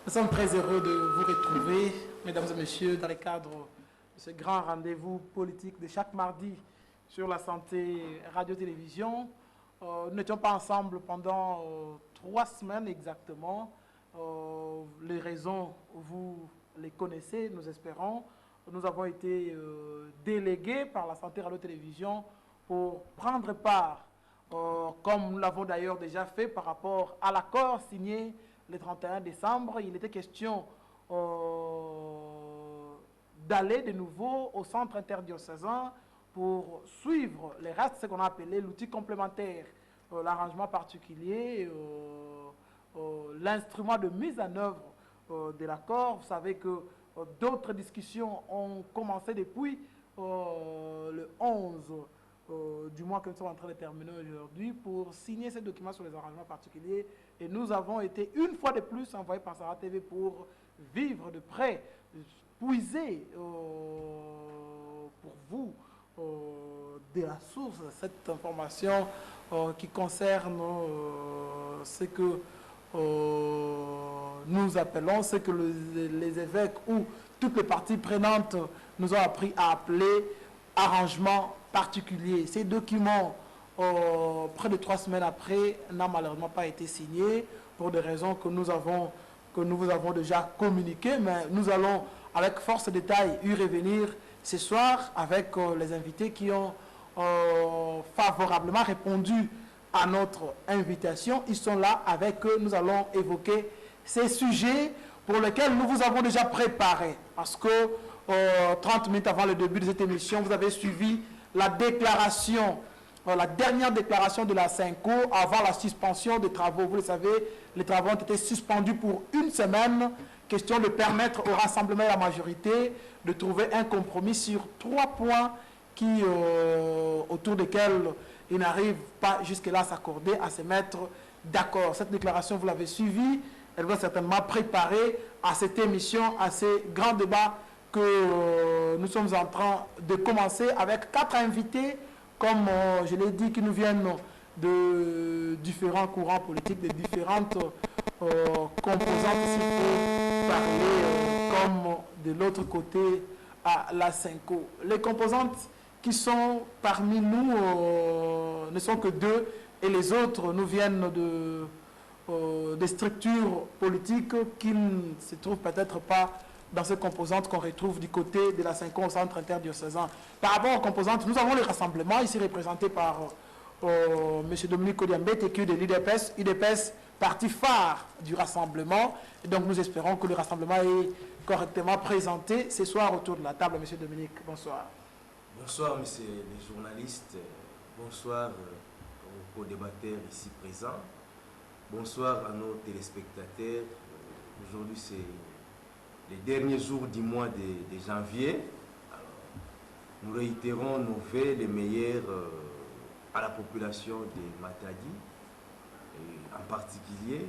Nous sommes très heureux de vous retrouver, mesdames et messieurs, dans le cadre de ce grand rendez-vous politique de chaque mardi sur la santé radio-télévision. Nous n'étions pas ensemble pendant 3 semaines exactement. Les raisons, vous les connaissez, nous espérons. Nous avons été délégués par la santé radio-télévision pour prendre part, comme nous l'avons d'ailleurs déjà fait par rapport à l'accord signé le 31 décembre. Il était question d'aller de nouveau au centre interdiocésain pour suivre les restes, ce qu'on a appelé l'outil complémentaire, l'arrangement particulier, l'instrument de mise en œuvre de l'accord. Vous savez que d'autres discussions ont commencé depuis le 11 du mois que nous sommes en train de terminer aujourd'hui pour signer ces documents sur les arrangements particuliers. Et nous avons été une fois de plus envoyés par Sarah TV pour vivre de près, puiser pour vous de la source cette information qui concerne ce que nous appelons, ce que les évêques ou toutes les parties prenantes nous ont appris à appeler arrangement particulier. Ces documents, près de 3 semaines après, n'ont malheureusement pas été signés pour des raisons que nous vous avons déjà communiquées, mais nous allons avec force détail y revenir ce soir avec les invités qui ont favorablement répondu à notre invitation. Ils sont là avec eux. Nous allons évoquer ces sujets pour lesquels nous vous avons déjà préparé. Parce que 30 minutes avant le début de cette émission, vous avez suivi la déclaration, la dernière déclaration de la SENCO avant la suspension des travaux. Vous le savez, les travaux ont été suspendus pour 1 semaine. Question de permettre au Rassemblement et à la majorité de trouver un compromis sur 3 points qui, autour desquels ils n'arrivent pas jusque-là à s'accorder, à se mettre d'accord. Cette déclaration, vous l'avez suivie. Elle va certainement préparer à cette émission, à ces grands débats que nous sommes en train de commencer avec 4 invités, comme je l'ai dit, qui nous viennent de différents courants politiques, de différentes composantes, s'il faut parler comme de l'autre côté à la SENCO. Les composantes qui sont parmi nous ne sont que 2 et les autres nous viennent des structures politiques qui ne se trouvent peut-être pas dans ces composantes qu'on retrouve du côté de la SENCO au centre interdiocésain. Par rapport aux composantes, nous avons le rassemblement ici représenté par M. Dominique Kodiambé, TQ de l'UDPS, UDPS, parti phare du rassemblement. Et donc nous espérons que le rassemblement est correctement présenté ce soir autour de la table. M. Dominique, bonsoir. Bonsoir, messieurs les journalistes. Bonsoir aux co-débatteurs ici présents. Bonsoir à nos téléspectateurs. Aujourd'hui, c'est les derniers jours du mois de janvier. Alors, nous réitérons nos vœux les meilleurs à la population de Matadi, en particulier,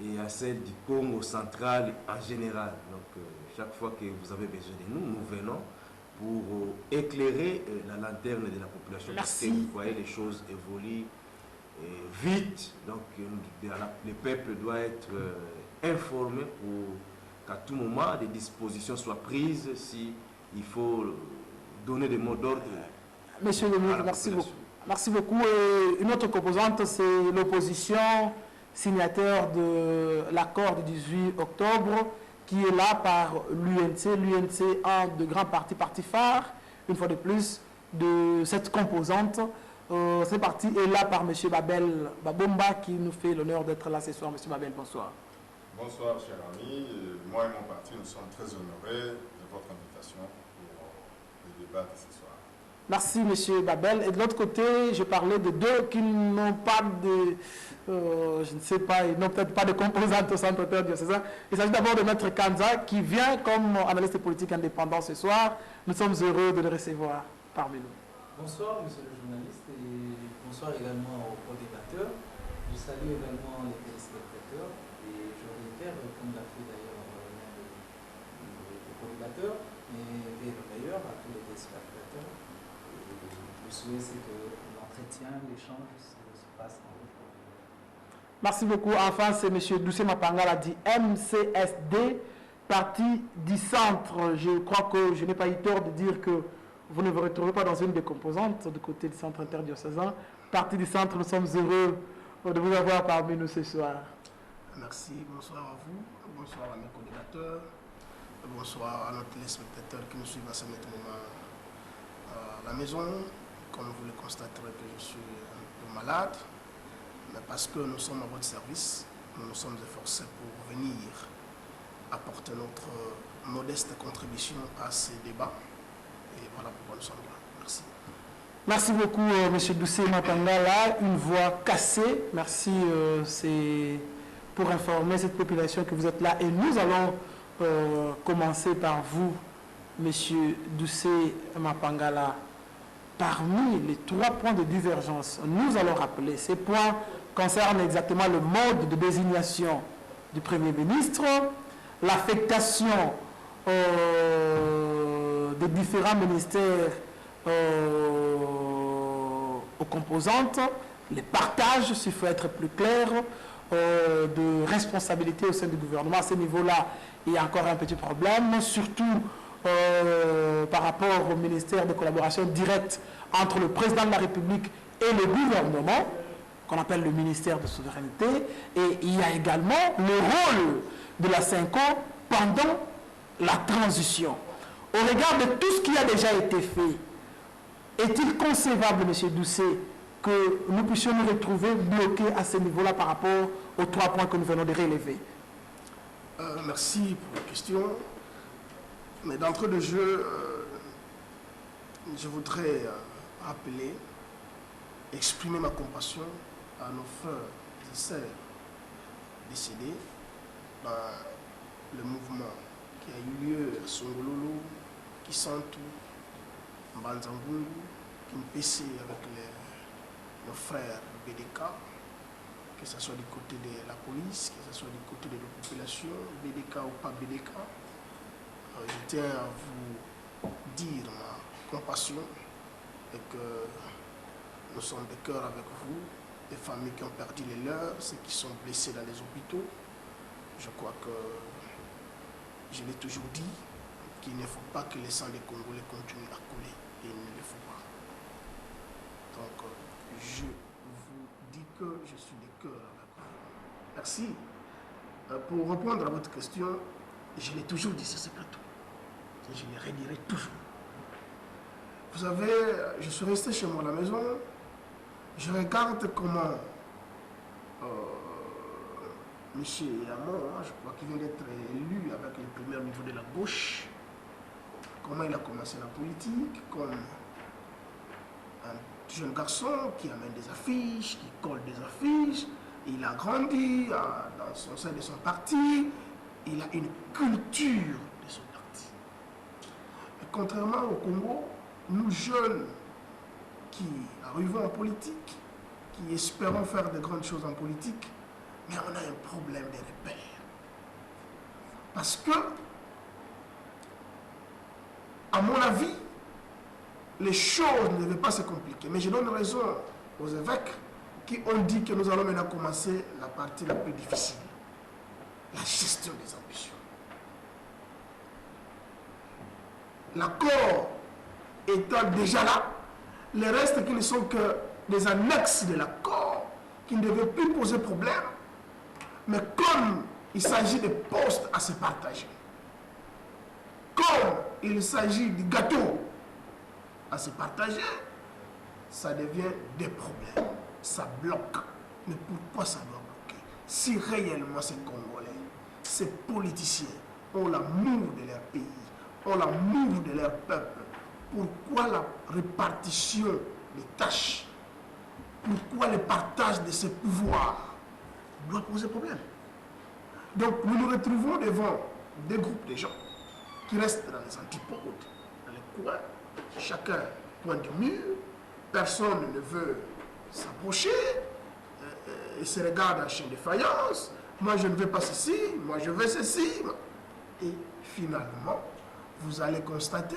et à celle du Congo central en général. Donc, chaque fois que vous avez besoin de nous, nous venons pour éclairer la lanterne de la population. Merci. Parce que vous voyez, les choses évoluent vite. Donc le peuple doit être informé pour qu'à tout moment des dispositions soient prises si il faut donner des mots d'ordre. Monsieur le ministre, merci beaucoup. Merci beaucoup. Et une autre composante, c'est l'opposition signataire de l'accord du 18 octobre qui est là par l'UNC. L'UNC, un de grands partis phares, une fois de plus, de cette composante. Ce parti est là par M. Babel Babomba qui nous fait l'honneur d'être là ce soir. M. Babel, bonsoir. Bonsoir, cher ami. Moi et mon parti, nous sommes très honorés de votre invitation pour le débat de ce soir. Merci, M. Babel. Et de l'autre côté, je parlais de deux qui n'ont pas de, je ne sais pas, ils n'ont peut-être pas de composantes au centre diocésain. Il s'agit d'abord de Maître Kanza qui vient comme analyste politique indépendant ce soir. Nous sommes heureux de le recevoir parmi nous. Bonsoir, monsieur le journaliste, et bonsoir également aux co-débatteurs. Je salue également les téléspectateurs et je réitère, comme l'a fait d'ailleurs le co-débatteur, et le meilleur à tous les téléspectateurs. Le souhait, c'est que l'entretien, l'échange se passe en votre faveur. Merci beaucoup. Enfin, c'est M. Doucé Mapangala dit MCSD, parti du centre. Je crois que je n'ai pas eu tort de dire que vous ne vous retrouvez pas dans une des composantes du côté du centre interdiocésain. Parti du centre, nous sommes heureux de vous avoir parmi nous ce soir. Merci, bonsoir à vous, bonsoir à mes co-débatteurs, bonsoir à nos téléspectateurs qui nous suivent à ce moment à la maison. Comme vous le constaterez que je suis un peu malade, mais parce que nous sommes à votre service, nous nous sommes efforcés pour venir apporter notre modeste contribution à ces débats. Et voilà pourquoi nous sommes là. Merci. Merci beaucoup, M. Doucé Mapangala. Une voix cassée. Merci, c'est pour informer cette population que vous êtes là. Et nous allons commencer par vous, M. Doucé Mapangala. Parmi les 3 points de divergence, nous allons rappeler ces points concernent exactement le mode de désignation du Premier ministre, l'affectation des différents ministères aux composantes, les partages, s'il faut être plus clair, de responsabilité au sein du gouvernement. À ce niveau-là, il y a encore un petit problème, surtout par rapport au ministère de collaboration directe entre le président de la République et le gouvernement, qu'on appelle le ministère de souveraineté. Et il y a également le rôle de la CENCO pendant la transition. Au regard de tout ce qui a déjà été fait, est-il concevable, M. Doucé, que nous puissions nous retrouver bloqués à ce niveau-là par rapport aux 3 points que nous venons de relever? Merci pour la question. Mais d'entrée de jeu, je voudrais rappeler, exprimer ma compassion à nos frères et sœurs décédés dans le mouvement qui a eu lieu à Songololo, Kisantu, Mbanzangungu, Kimpese avec nos frères BDK, que ce soit du côté de la police, que ce soit du côté de la population, BDK ou pas BDK. Je tiens à vous dire ma compassion et que nous sommes de cœur avec vous, les familles qui ont perdu les leurs, ceux qui sont blessés dans les hôpitaux. Je crois que je l'ai toujours dit qu'il ne faut pas que le sang des Congolais continue à couler et il ne le faut pas. Donc je vous dis que je suis de cœur avec vous. Merci. Pour répondre à votre question, je l'ai toujours dit sur ce plateau. Et je le redirai toujours. Vous savez, je suis resté chez moi à la maison, je regarde comment M. Yamon, je crois qu'il vient d'être élu avec le premier niveau de la gauche, comment il a commencé la politique, comme un jeune garçon qui amène des affiches, qui colle des affiches, il a grandi dans son sein de son parti, il a une culture de son parti. Et contrairement au Congo, nous jeunes qui arrivons en politique, qui espérons faire de grandes choses en politique, mais on a un problème de repères. Parce que, à mon avis, les choses ne devaient pas se compliquer. Mais je donne raison aux évêques qui ont dit que nous allons maintenant commencer la partie la plus difficile, la gestion des ambitions. L'accord étant déjà là, les restes qui ne sont que des annexes de l'accord, qui ne devaient plus poser problème, mais comme il s'agit de postes à se partager, comme il s'agit de gâteaux à se partager, ça devient des problèmes, ça bloque. Mais pourquoi ça doit bloquer? Si réellement ces Congolais, ces politiciens ont l'amour de leur pays, ont l'amour de leur peuple, pourquoi la répartition des tâches, pourquoi le partage de ces pouvoirs doit poser problème? Donc nous nous retrouvons devant des groupes de gens qui restent dans les antipodes, dans les coins, chacun point du mur, personne ne veut s'approcher, et se regarde en chaîne de faïence, moi je ne veux pas ceci, moi je veux ceci. Et finalement, vous allez constater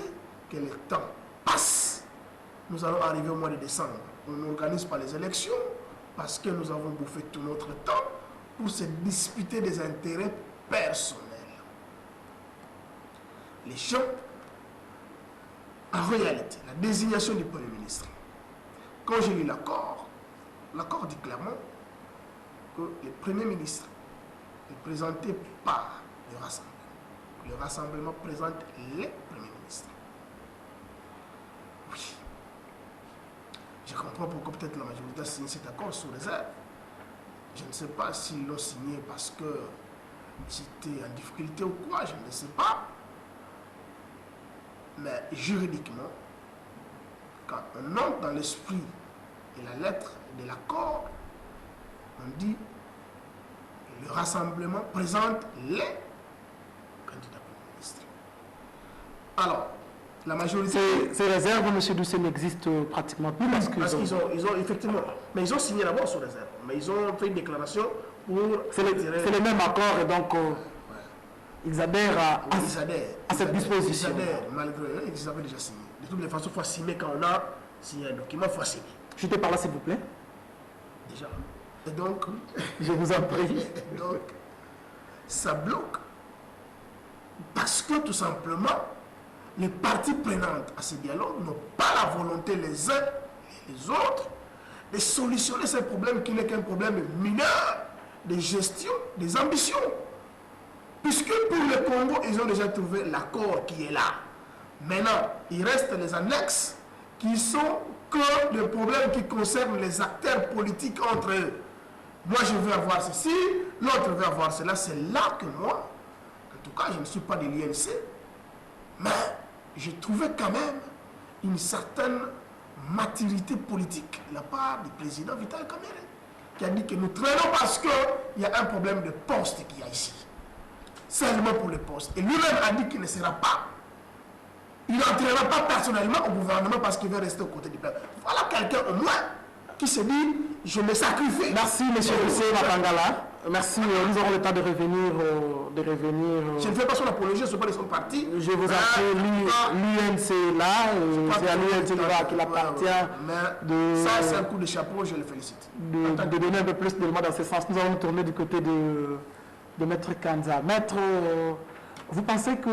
que le temps passe. Nous allons arriver au mois de décembre. On n'organise pas les élections parce que nous avons bouffé tout notre temps pour se disputer des intérêts personnels. Les gens, en réalité, la désignation du Premier ministre, quand j'ai lu l'accord dit clairement que le Premier ministre est présenté par le Rassemblement. Le Rassemblement présente les Premiers ministres. Oui. Je comprends pourquoi peut-être la majorité a signé cet accord sous réserve. Je ne sais pas s'ils l'ont signé parce que j'étais en difficulté ou quoi, je ne sais pas. Mais juridiquement, quand on entre dans l'esprit et la lettre de l'accord, on dit que le Rassemblement présente les candidats Premier ministre. Alors, la majorité... Ces réserves, M. Doucet, n'existent pratiquement plus parce qu'ils ont effectivement... Mais ils ont signé d'abord sous réserve. Mais ils ont fait une déclaration pour... C'est le même accord et donc ils adhèrent à cette disposition. Ils adhèrent, malgré eux, ils avaient déjà signé. De toutes les façons, il faut signer quand on a signé un document, il faut signer. Je te parle, s'il vous plaît. Déjà. Et donc... Je vous en prie. Donc, ça bloque. Parce que tout simplement, les parties prenantes à ce dialogue n'ont pas la volonté les uns et les autres de solutionner ces problèmes qui n'est qu'un problème mineur de gestion des ambitions. Puisque pour le Congo, ils ont déjà trouvé l'accord qui est là. Maintenant, il reste les annexes qui sont que des problèmes qui concernent les acteurs politiques entre eux. Moi, je veux avoir ceci, l'autre veut avoir cela. C'est là que moi, en tout cas, je ne suis pas de l'INC, mais j'ai trouvé quand même une certaine maturité politique de la part du président Vital Kamerhe, qui a dit que nous traînons parce qu'il y a un problème de poste qu'il y a ici. Seulement pour le poste. Et lui-même a dit qu'il ne sera pas. Il n'entraînera pas personnellement au gouvernement parce qu'il veut rester aux côtés du peuple. Voilà quelqu'un au moins qui se dit, je me sacrifie. Merci, M. Doucet Makangala. Merci, nous aurons le temps de revenir. Je ne fais pas son apologie, ce n'est pas de son parti. Je vous en prie, l'UNC là, c'est à l'UNC qu'il appartient. Ça, c'est un coup de chapeau, je le félicite. De donner un peu plus d'éléments dans ce sens. Nous allons tourner du côté de Maître Kanza. Maître, vous pensez que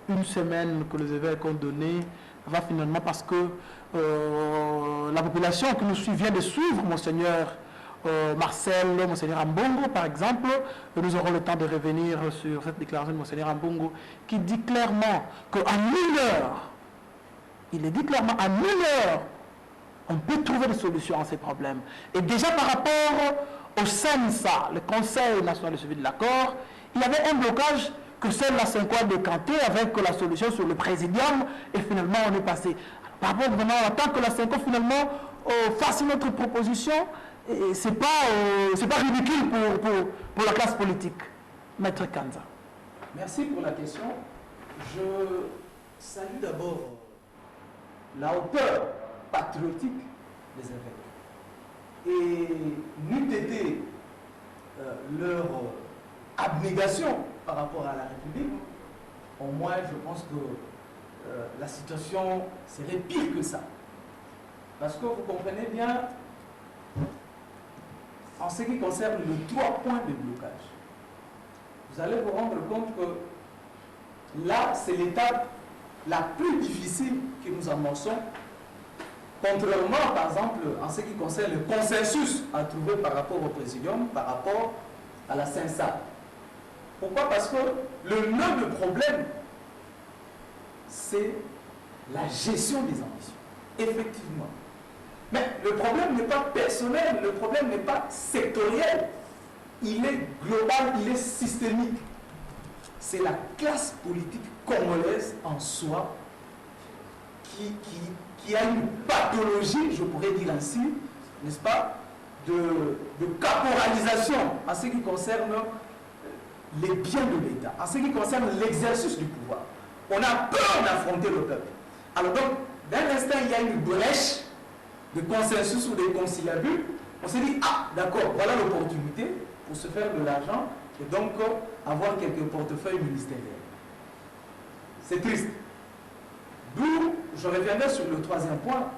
une semaine que les évêques ont donné va finalement, parce que la population que nous vient de suivre, Monseigneur Marcel, Monseigneur Ambongo par exemple, nous aurons le temps de revenir sur cette déclaration de Monseigneur Ambongo qui dit clairement qu'à 1000 heures, il est dit clairement à 1000 heures, on peut trouver des solutions à ces problèmes. Et déjà par rapport au CENSA, le Conseil national de suivi de l'accord, il y avait un blocage que seule la CENCO a décanté avec la solution sur le présidium et finalement on est passé. Par rapport au gouvernement, on attend que la CENCO finalement fasse une autre proposition. Ce n'est pas ridicule pour la classe politique. Maître Kanza. Merci pour la question. Je salue d'abord la hauteur patriotique des évêques. Et n'eût été leur abnégation par rapport à la République, au moins je pense que la situation serait pire que ça. Parce que vous comprenez bien, ce qui concerne les 3 points de blocage, vous allez vous rendre compte que là, c'est l'étape la plus difficile que nous amorçons, contrairement, par exemple, en ce qui concerne le consensus à trouver par rapport au Présidium, par rapport à la Saint-Salle. Pourquoi? Parce que le nœud de problème, c'est la gestion des ambitions. Effectivement. Mais le problème n'est pas personnel, le problème n'est pas sectoriel. Il est global, il est systémique. C'est la classe politique congolaise en soi qui a une pathologie, je pourrais dire ainsi, n'est-ce pas, de caporalisation en ce qui concerne les biens de l'État, en ce qui concerne l'exercice du pouvoir. On a peur d'affronter le peuple. Alors donc, d'un instant, il y a une brèche de consensus ou de conciliabule. On s'est dit, ah, d'accord, voilà l'opportunité pour se faire de l'argent et donc avoir quelques portefeuilles ministériels. C'est triste. D'où, je reviendrai sur le 3e point,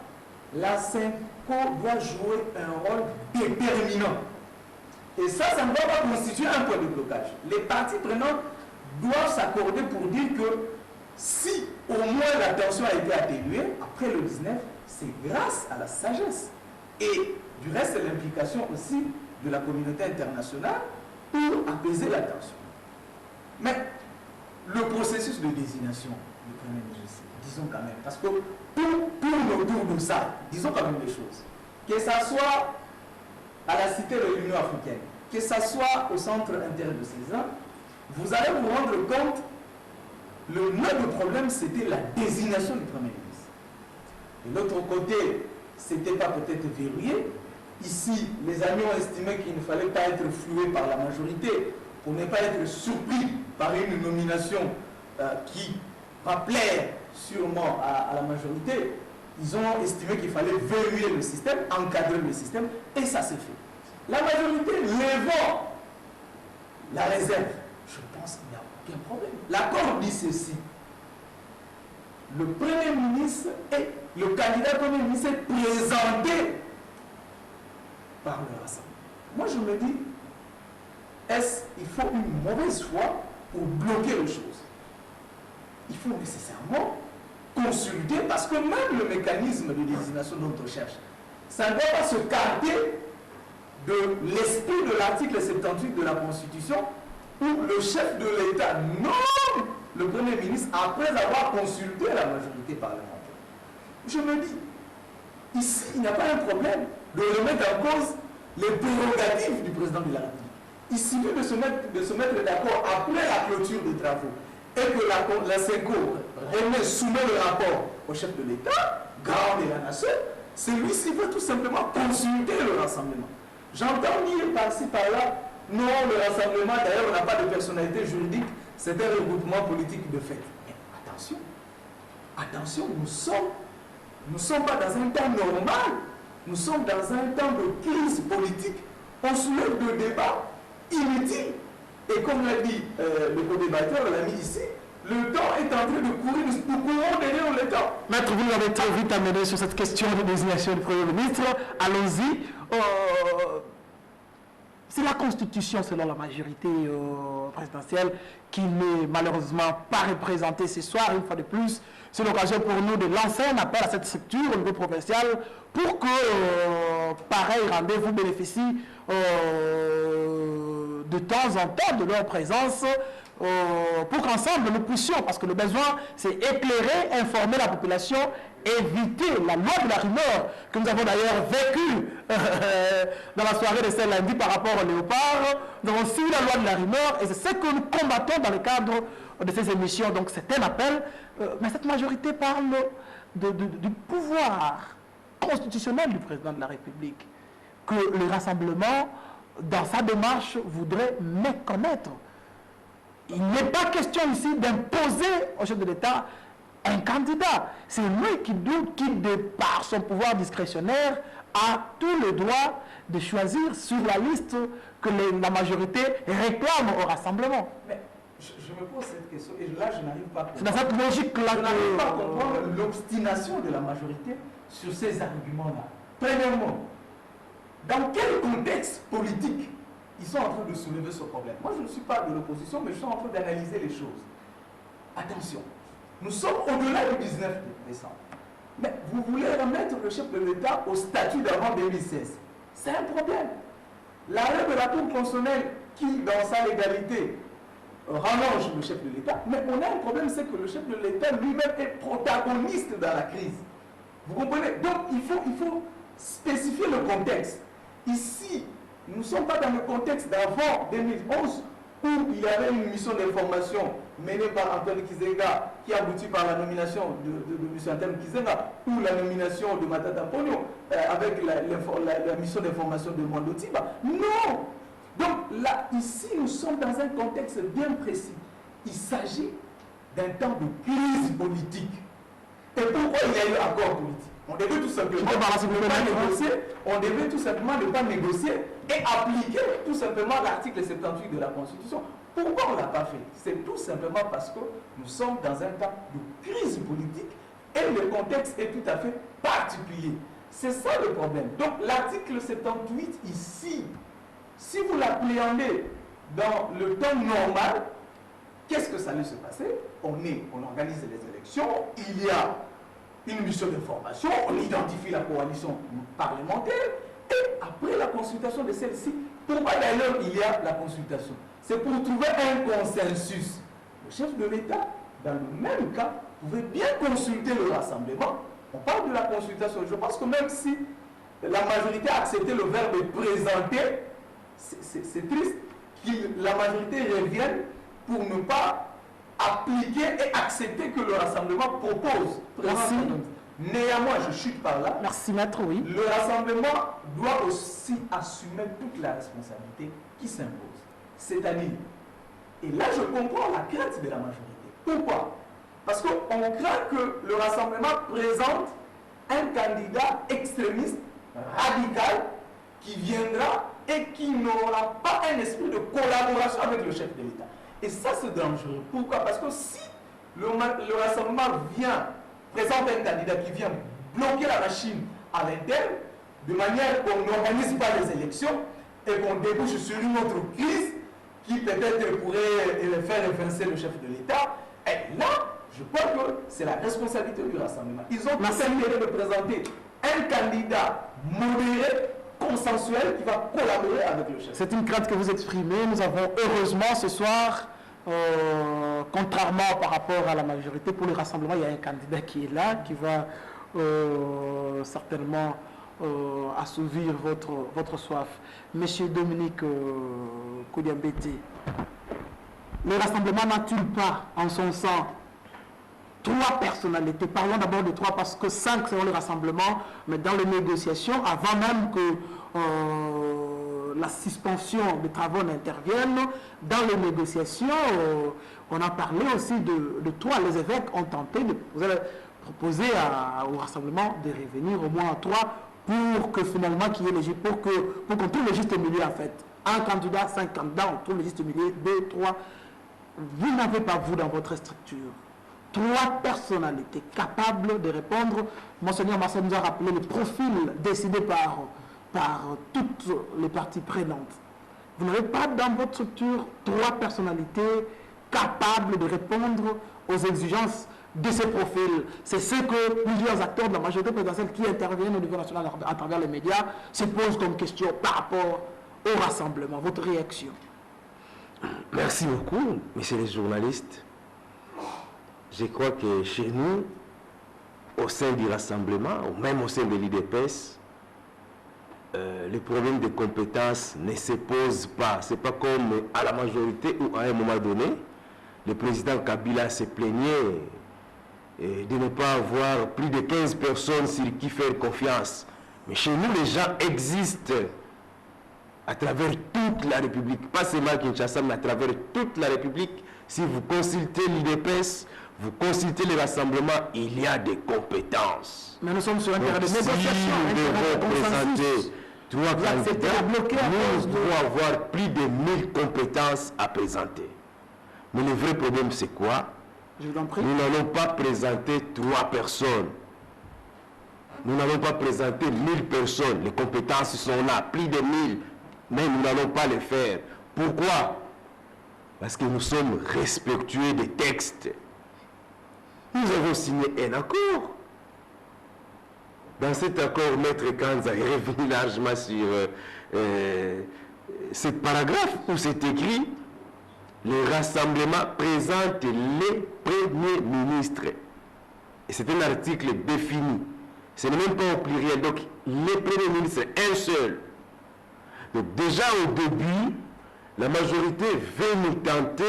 la SENCO doit jouer un rôle déterminant. Et ça ne doit pas constituer un point de blocage. Les parties prenantes doivent s'accorder pour dire que si au moins la tension a été atténuée, après le 19, c'est grâce à la sagesse. Et du reste, c'est l'implication aussi de la communauté internationale pour apaiser la tension. Mais le processus de désignation du Premier ministre, disons quand même, parce que pour autour de ça, disons quand même les choses, que ça soit à la Cité de l'Union africaine, que ça soit au Centre interdiocésain, vous allez vous rendre compte, le nœud du problème, c'était la désignation du Premier ministre. De l'autre côté, ce n'était pas peut-être verrouillé. Ici, les amis ont estimé qu'il ne fallait pas être floué par la majorité pour ne pas être surpris par une nomination qui va plaire sûrement à la majorité. Ils ont estimé qu'il fallait verrouiller le système, encadrer le système, et ça s'est fait. La majorité levant la réserve, je pense qu'il n'y a aucun problème. L'accord dit ceci. Le Premier ministre et le candidat Premier ministre est présenté par le Rassemblement. Moi je me dis, il faut une mauvaise foi pour bloquer les choses. Il faut nécessairement consulter, parce que même le mécanisme de désignation dont on cherche, ça ne doit pas se carter de l'esprit de l'article 78 de la Constitution, où le chef de l'État nomme le Premier ministre après avoir consulté la majorité parlementaire. Je me dis, ici, il n'y a pas un problème de remettre en cause les prérogatives du président de la République. Il suffit de se mettre d'accord après la clôture des travaux et que la SENCO soumet le rapport au chef de l'État, garant de la nation. Celui-ci va tout simplement consulter le Rassemblement. J'entends dire par-ci, par-là, non, le Rassemblement, d'ailleurs, on n'a pas de personnalité juridique, c'est un regroupement politique de fait. Mais attention, attention, nous ne sommes pas dans un temps normal, nous sommes dans un temps de crise politique. On soulève de débats inutiles. Et comme l'a dit le co-débatteur, l'a mis ici, le temps est en train de courir, nous courons derrière le temps. Maître, vous l'avez très vite amené sur cette question de désignation du Premier ministre. Allons-y. C'est la Constitution, selon la majorité présidentielle, qui n'est malheureusement pas représentée ce soir. Une fois de plus, c'est l'occasion pour nous de lancer un appel à cette structure au niveau provincial pour que pareil rendez-vous bénéficie de temps en temps de leur présence pour qu'ensemble nous puissions, parce que le besoin c'est éclairer, informer la population, éviter la loi de la rumeur que nous avons d'ailleurs vécue dans la soirée de ce lundi par rapport au léopard. Nous avons suivi la loi de la rumeur et c'est ce que nous combattons dans le cadre de ces émissions. Donc c'est un appel, mais cette majorité parle du pouvoir constitutionnel du président de la République, que le Rassemblement, dans sa démarche, voudrait méconnaître. Il n'est pas question ici d'imposer au chef de l'État un candidat. C'est lui qui, de par son pouvoir discrétionnaire, a tout le droit de choisir sur la liste que la majorité réclame au Rassemblement. Mais je me pose cette question et là je n'arrive pas à comprendre. C'est dans cette logique-là je n'arrive pas à comprendre l'obstination de la majorité sur ces arguments-là. Premièrement, dans quel contexte politique de soulever ce problème. Moi, je ne suis pas de l'opposition, mais je suis en train d'analyser les choses. Attention, nous sommes au-delà du 19 décembre. Mais vous voulez remettre le chef de l'État au statut d'avant 2016. C'est un problème. L'arrêt de la Cour constitutionnelle qui, dans sa légalité, rallonge le chef de l'État, mais on a un problème, c'est que le chef de l'État lui-même est protagoniste dans la crise. Vous comprenez? Donc il faut spécifier le contexte. Ici, nous ne sommes pas dans le contexte d'avant 2011 où il y avait une mission d'information menée par Antoine Kizenga qui aboutit par la nomination de M. Antoine Kizenga ou la nomination de Matata Ponyo avec la mission d'information de Mwando Tiba. Non! Donc là, ici, nous sommes dans un contexte bien précis. Il s'agit d'un temps de crise politique. Et pourquoi il y a eu accord politique? On devait tout simplement ne pas négocier, on devait tout simplement ne pas négocier et appliquer tout simplement l'article 78 de la Constitution. Pourquoi on ne l'a pas fait? C'est tout simplement parce que nous sommes dans un temps de crise politique et le contexte est tout à fait particulier. C'est ça le problème. Donc l'article 78 ici, si vous l'appréhendez dans le temps normal, qu'est-ce que ça allait se passer? On organise les élections, il y a une mission d'information, on identifie la coalition parlementaire et après la consultation de celle-ci, pourquoi d'ailleurs il y a la consultation? C'est pour trouver un consensus. Le chef de l'État, dans le même cas, pouvait bien consulter le rassemblement. On parle de la consultation. Je pense que même si la majorité a accepté le verbe présenter, c'est triste que la majorité revienne pour ne pas appliquer et accepter que le rassemblement propose. Merci. Néanmoins, je chute par là. Merci, maître, oui. Le rassemblement doit aussi assumer toute la responsabilité qui s'impose. C'est-à-dire, et là je comprends la crainte de la majorité. Pourquoi? Parce qu'on craint que le rassemblement présente un candidat extrémiste, radical, qui viendra et qui n'aura pas un esprit de collaboration avec le chef de l'État. Et ça, c'est dangereux. Pourquoi? Parce que si le rassemblement présente un candidat qui vient bloquer la machine à l'interne, de manière qu'on n'organise pas les élections et qu'on débouche sur une autre crise qui peut-être pourrait faire évincer le chef de l'État, et là, je crois que c'est la responsabilité du rassemblement. Ils ont tout intérêt de présenter un candidat modéré, consensuel, qui va collaborer avec le chef. C'est une crainte que vous exprimez. Nous avons heureusement ce soir, contrairement par rapport à la majorité, pour le rassemblement, il y a un candidat qui est là, qui va certainement assouvir votre soif. Monsieur Dominique Koudiambete, le rassemblement n'a-t-il pas en son sein trois personnalités? Parlons d'abord de trois parce que 5 seront le rassemblement, mais dans les négociations, avant même que la suspension des travaux n'intervienne, dans les négociations, on a parlé aussi de trois. Les évêques ont tenté de proposer au rassemblement de revenir au moins à 3 pour que finalement qu'il y ait pour qu'on trouve le juste milieu en fait. Un candidat, 5 candidats, on trouve le juste milieu, 2, 3. Vous n'avez pas, vous, dans votre structure, 3 personnalités capables de répondre. Monseigneur Marcel nous a rappelé le profil décidé par toutes les parties prenantes. Vous n'avez pas dans votre structure 3 personnalités capables de répondre aux exigences de ces profils. C'est ce que plusieurs acteurs de la majorité présidentielle qui interviennent au niveau national à travers les médias se posent comme question par rapport au rassemblement. Votre réaction? Merci beaucoup, messieurs les journalistes. Je crois que chez nous, au sein du rassemblement, ou même au sein de l'IDPS, le problème de compétences ne se pose pas. Ce n'est pas comme à la majorité où à un moment donné, le président Kabila se plaignait de ne pas avoir plus de 15 personnes sur qui faire confiance. Mais chez nous, les gens existent à travers toute la République, pas seulement à Kinshasa, mais à travers toute la République. Si vous consultez l'IDPS, vous consultez les rassemblements, il y a des compétences. Mais nous sommes sur un terrain de négociation. Si nous devons présenter 3 candidats, nous devons avoir plus de 1000 compétences à présenter. Mais le vrai problème, c'est quoi? Je vous en prie. Nous n'allons pas présenter 3 personnes. Nous n'allons pas présenter 1000 personnes. Les compétences sont là, plus de 1000. Mais nous n'allons pas les faire. Pourquoi? Parce que nous sommes respectueux des textes. Nous avons signé un accord. Dans cet accord, Maître Kanza est revenu largement sur ce paragraphe où c'est écrit « Le rassemblement présente les premiers ministres ». Et c'est un article défini. Ce n'est même pas au pluriel. Donc, les premiers ministres, un seul. Donc, déjà au début, la majorité veut nous tenter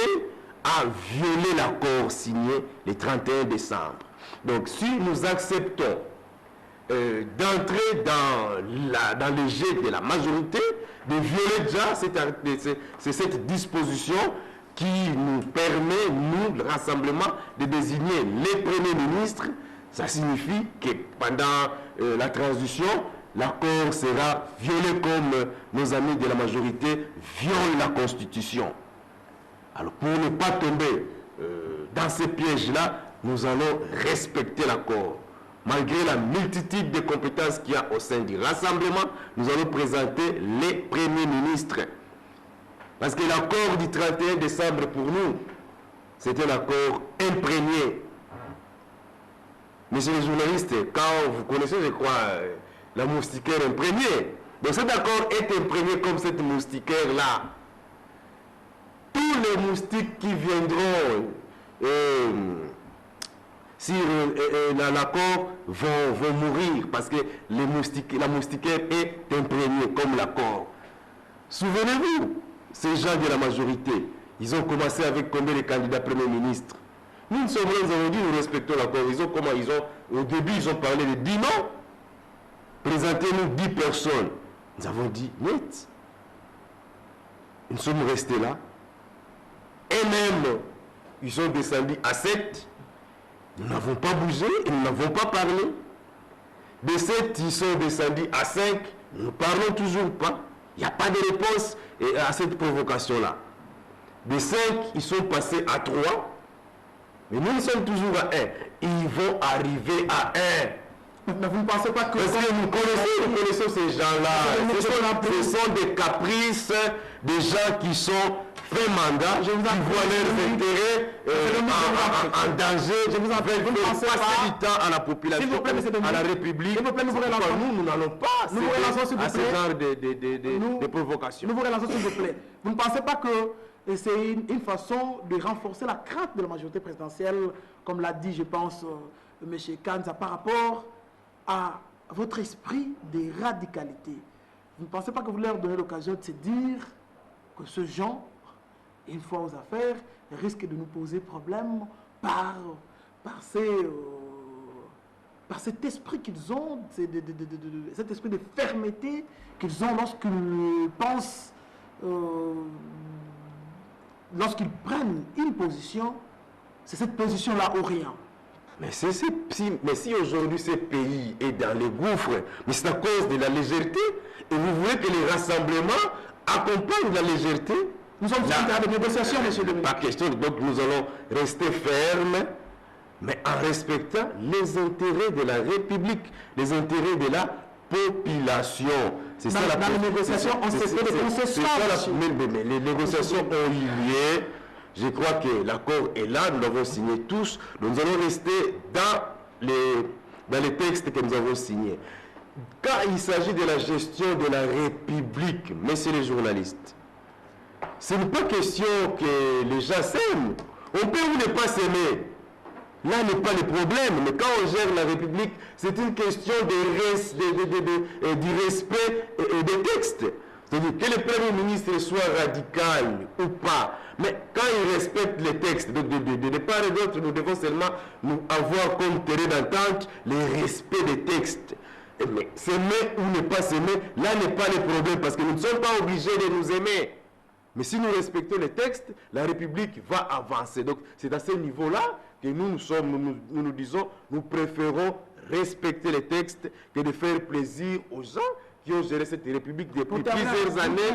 à violer l'accord signé le 31 décembre. Donc, si nous acceptons d'entrer dans le jet de la majorité, de violer déjà cette disposition qui nous permet, nous, le rassemblement, de désigner les premiers ministres, ça signifie que pendant la transition, l'accord sera violé comme nos amis de la majorité violent la Constitution. Alors pour ne pas tomber dans ces pièges-là, nous allons respecter l'accord. Malgré la multitude de compétences qu'il y a au sein du rassemblement, nous allons présenter les premiers ministres. Parce que l'accord du 31 décembre pour nous, c'est un accord imprégné. Messieurs les journalistes, quand vous connaissez, je crois, la moustiquaire imprégnée, donc cet accord est imprégné comme cette moustiquaire-là. Tous les moustiques qui viendront sur l'accord vont mourir parce que la moustiquaire est imprégnée comme l'accord. Souvenez-vous, ces gens de la majorité, ils ont commencé avec combien de candidats premiers ministres? Nous ne sommes pas, nous avons dit, nous respectons l'accord. Au début, ils ont parlé de 10 noms. Présentez-nous 10 personnes. Nous avons dit, net. Nous sommes restés là. Et même, ils sont descendus à 7. Nous n'avons pas bougé et nous n'avons pas parlé. De 7, ils sont descendus à 5. Nous ne parlons toujours pas. Il n'y a pas de réponse à cette provocation-là. De 5, ils sont passés à 3. Mais nous sommes toujours à 1. Ils vont arriver à 1. Mais vous ne pensez pas que... Parce que nous connaissons ces gens-là. Ce sont des caprices, des gens qui sont fait mandat, qui voient leurs intérêts en danger. Je vous en prie, vous ne pensez pas du temps à la population, à la République. Nous n'allons pas céder à ce genre de provocation. Nous vous relançons s'il vous plaît. Vous ne pensez pas que c'est une façon de renforcer la crainte de la majorité présidentielle, comme l'a dit, je pense, M. Kanza, par rapport à votre esprit de radicalité? Vous ne pensez pas que vous leur donnez l'occasion de se dire que ce genre, une fois aux affaires, risque de nous poser problème par cet esprit qu'ils ont, cet esprit de fermeté qu'ils ont lorsqu'ils pensent, lorsqu'ils prennent une position, c'est cette position-là ou rien. Mais si aujourd'hui ce pays est dans les gouffres, mais c'est à cause de la légèreté, et vous voulez que les rassemblements accompagnent la légèreté? Nous sommes en train de négociation, monsieur le ministre. Pas question, donc nous allons rester fermes, mais en respectant les intérêts de la République, les intérêts de la population. C'est ça la les négociations, on s'est fait des concessions. Mais les négociations ont eu lieu. Je crois que l'accord est là, nous l'avons signé tous. Nous allons rester dans les textes que nous avons signés. Quand il s'agit de la gestion de la République, messieurs les journalistes, ce n'est pas question que les gens s'aiment. On peut ou ne pas s'aimer. Là n'est pas le problème. Mais quand on gère la République, c'est une question du respect des textes. C'est-à-dire que le Premier ministre soit radical ou pas. Mais quand il respecte les textes, de part et d'autre, nous devons seulement avoir comme terrain d'entente le respect des textes. Mais s'aimer ou ne pas s'aimer, là n'est pas le problème, parce que nous ne sommes pas obligés de nous aimer. Mais si nous respectons les textes, la République va avancer. Donc c'est à ce niveau-là que nous disons, nous préférons respecter les textes que de faire plaisir aux gens qui ont géré cette République depuis plusieurs années.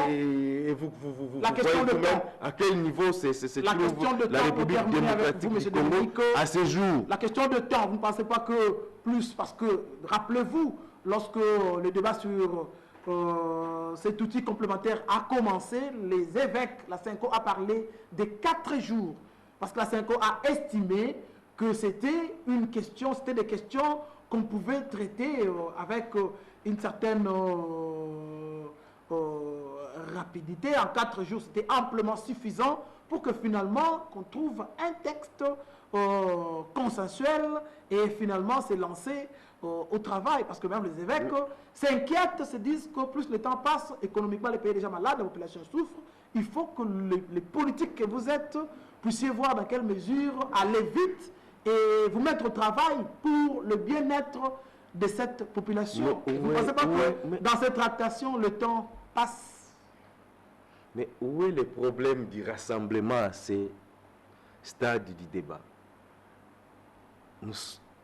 Et vous voyez vous-même à quel niveau c'est la République démocratique du Congo à ce jour. La question de temps, vous ne pensez pas que plus, parce que rappelez-vous, lorsque le débat sur cet outil complémentaire a commencé, les évêques, la Synco a parlé des 4 jours. Parce que la Synco a estimé que c'était une question, c'était des questions qu'on pouvait traiter avec une certaine rapidité. En 4 jours, c'était amplement suffisant pour que finalement, qu'on trouve un texte consensuel et finalement se lancer au travail. Parce que même les évêques s'inquiètent, se disent que plus le temps passe, économiquement, les pays déjà malades, la population souffre. Il faut que les politiques que vous êtes puissiez voir dans quelle mesure aller vite et vous mettre au travail pour le bien-être de cette population. Vous ne pensez pas que dans cette tractation, le temps passe? Mais où est le problème du rassemblement à ces stades du débat?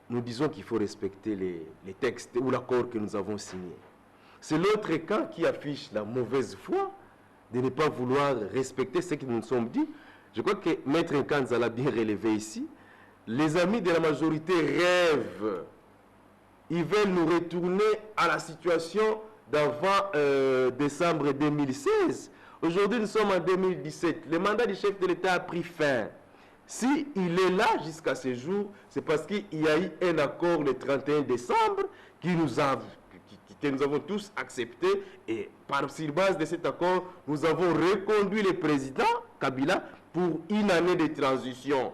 Nous disons qu'il faut respecter les textes ou l'accord que nous avons signé. C'est l'autre camp qui affiche la mauvaise foi de ne pas vouloir respecter ce que nous nous sommes dit. Je crois que Maître Nkanza l'a bien relevé ici. Les amis de la majorité rêvent. Ils veulent nous retourner à la situation d'avant décembre 2016. Aujourd'hui, nous sommes en 2017. Le mandat du chef de l'État a pris fin. Si il est là jusqu'à ce jour, c'est parce qu'il y a eu un accord le 31 décembre que nous avons tous accepté. Et sur base de cet accord, nous avons reconduit le président Kabila pour une année de transition.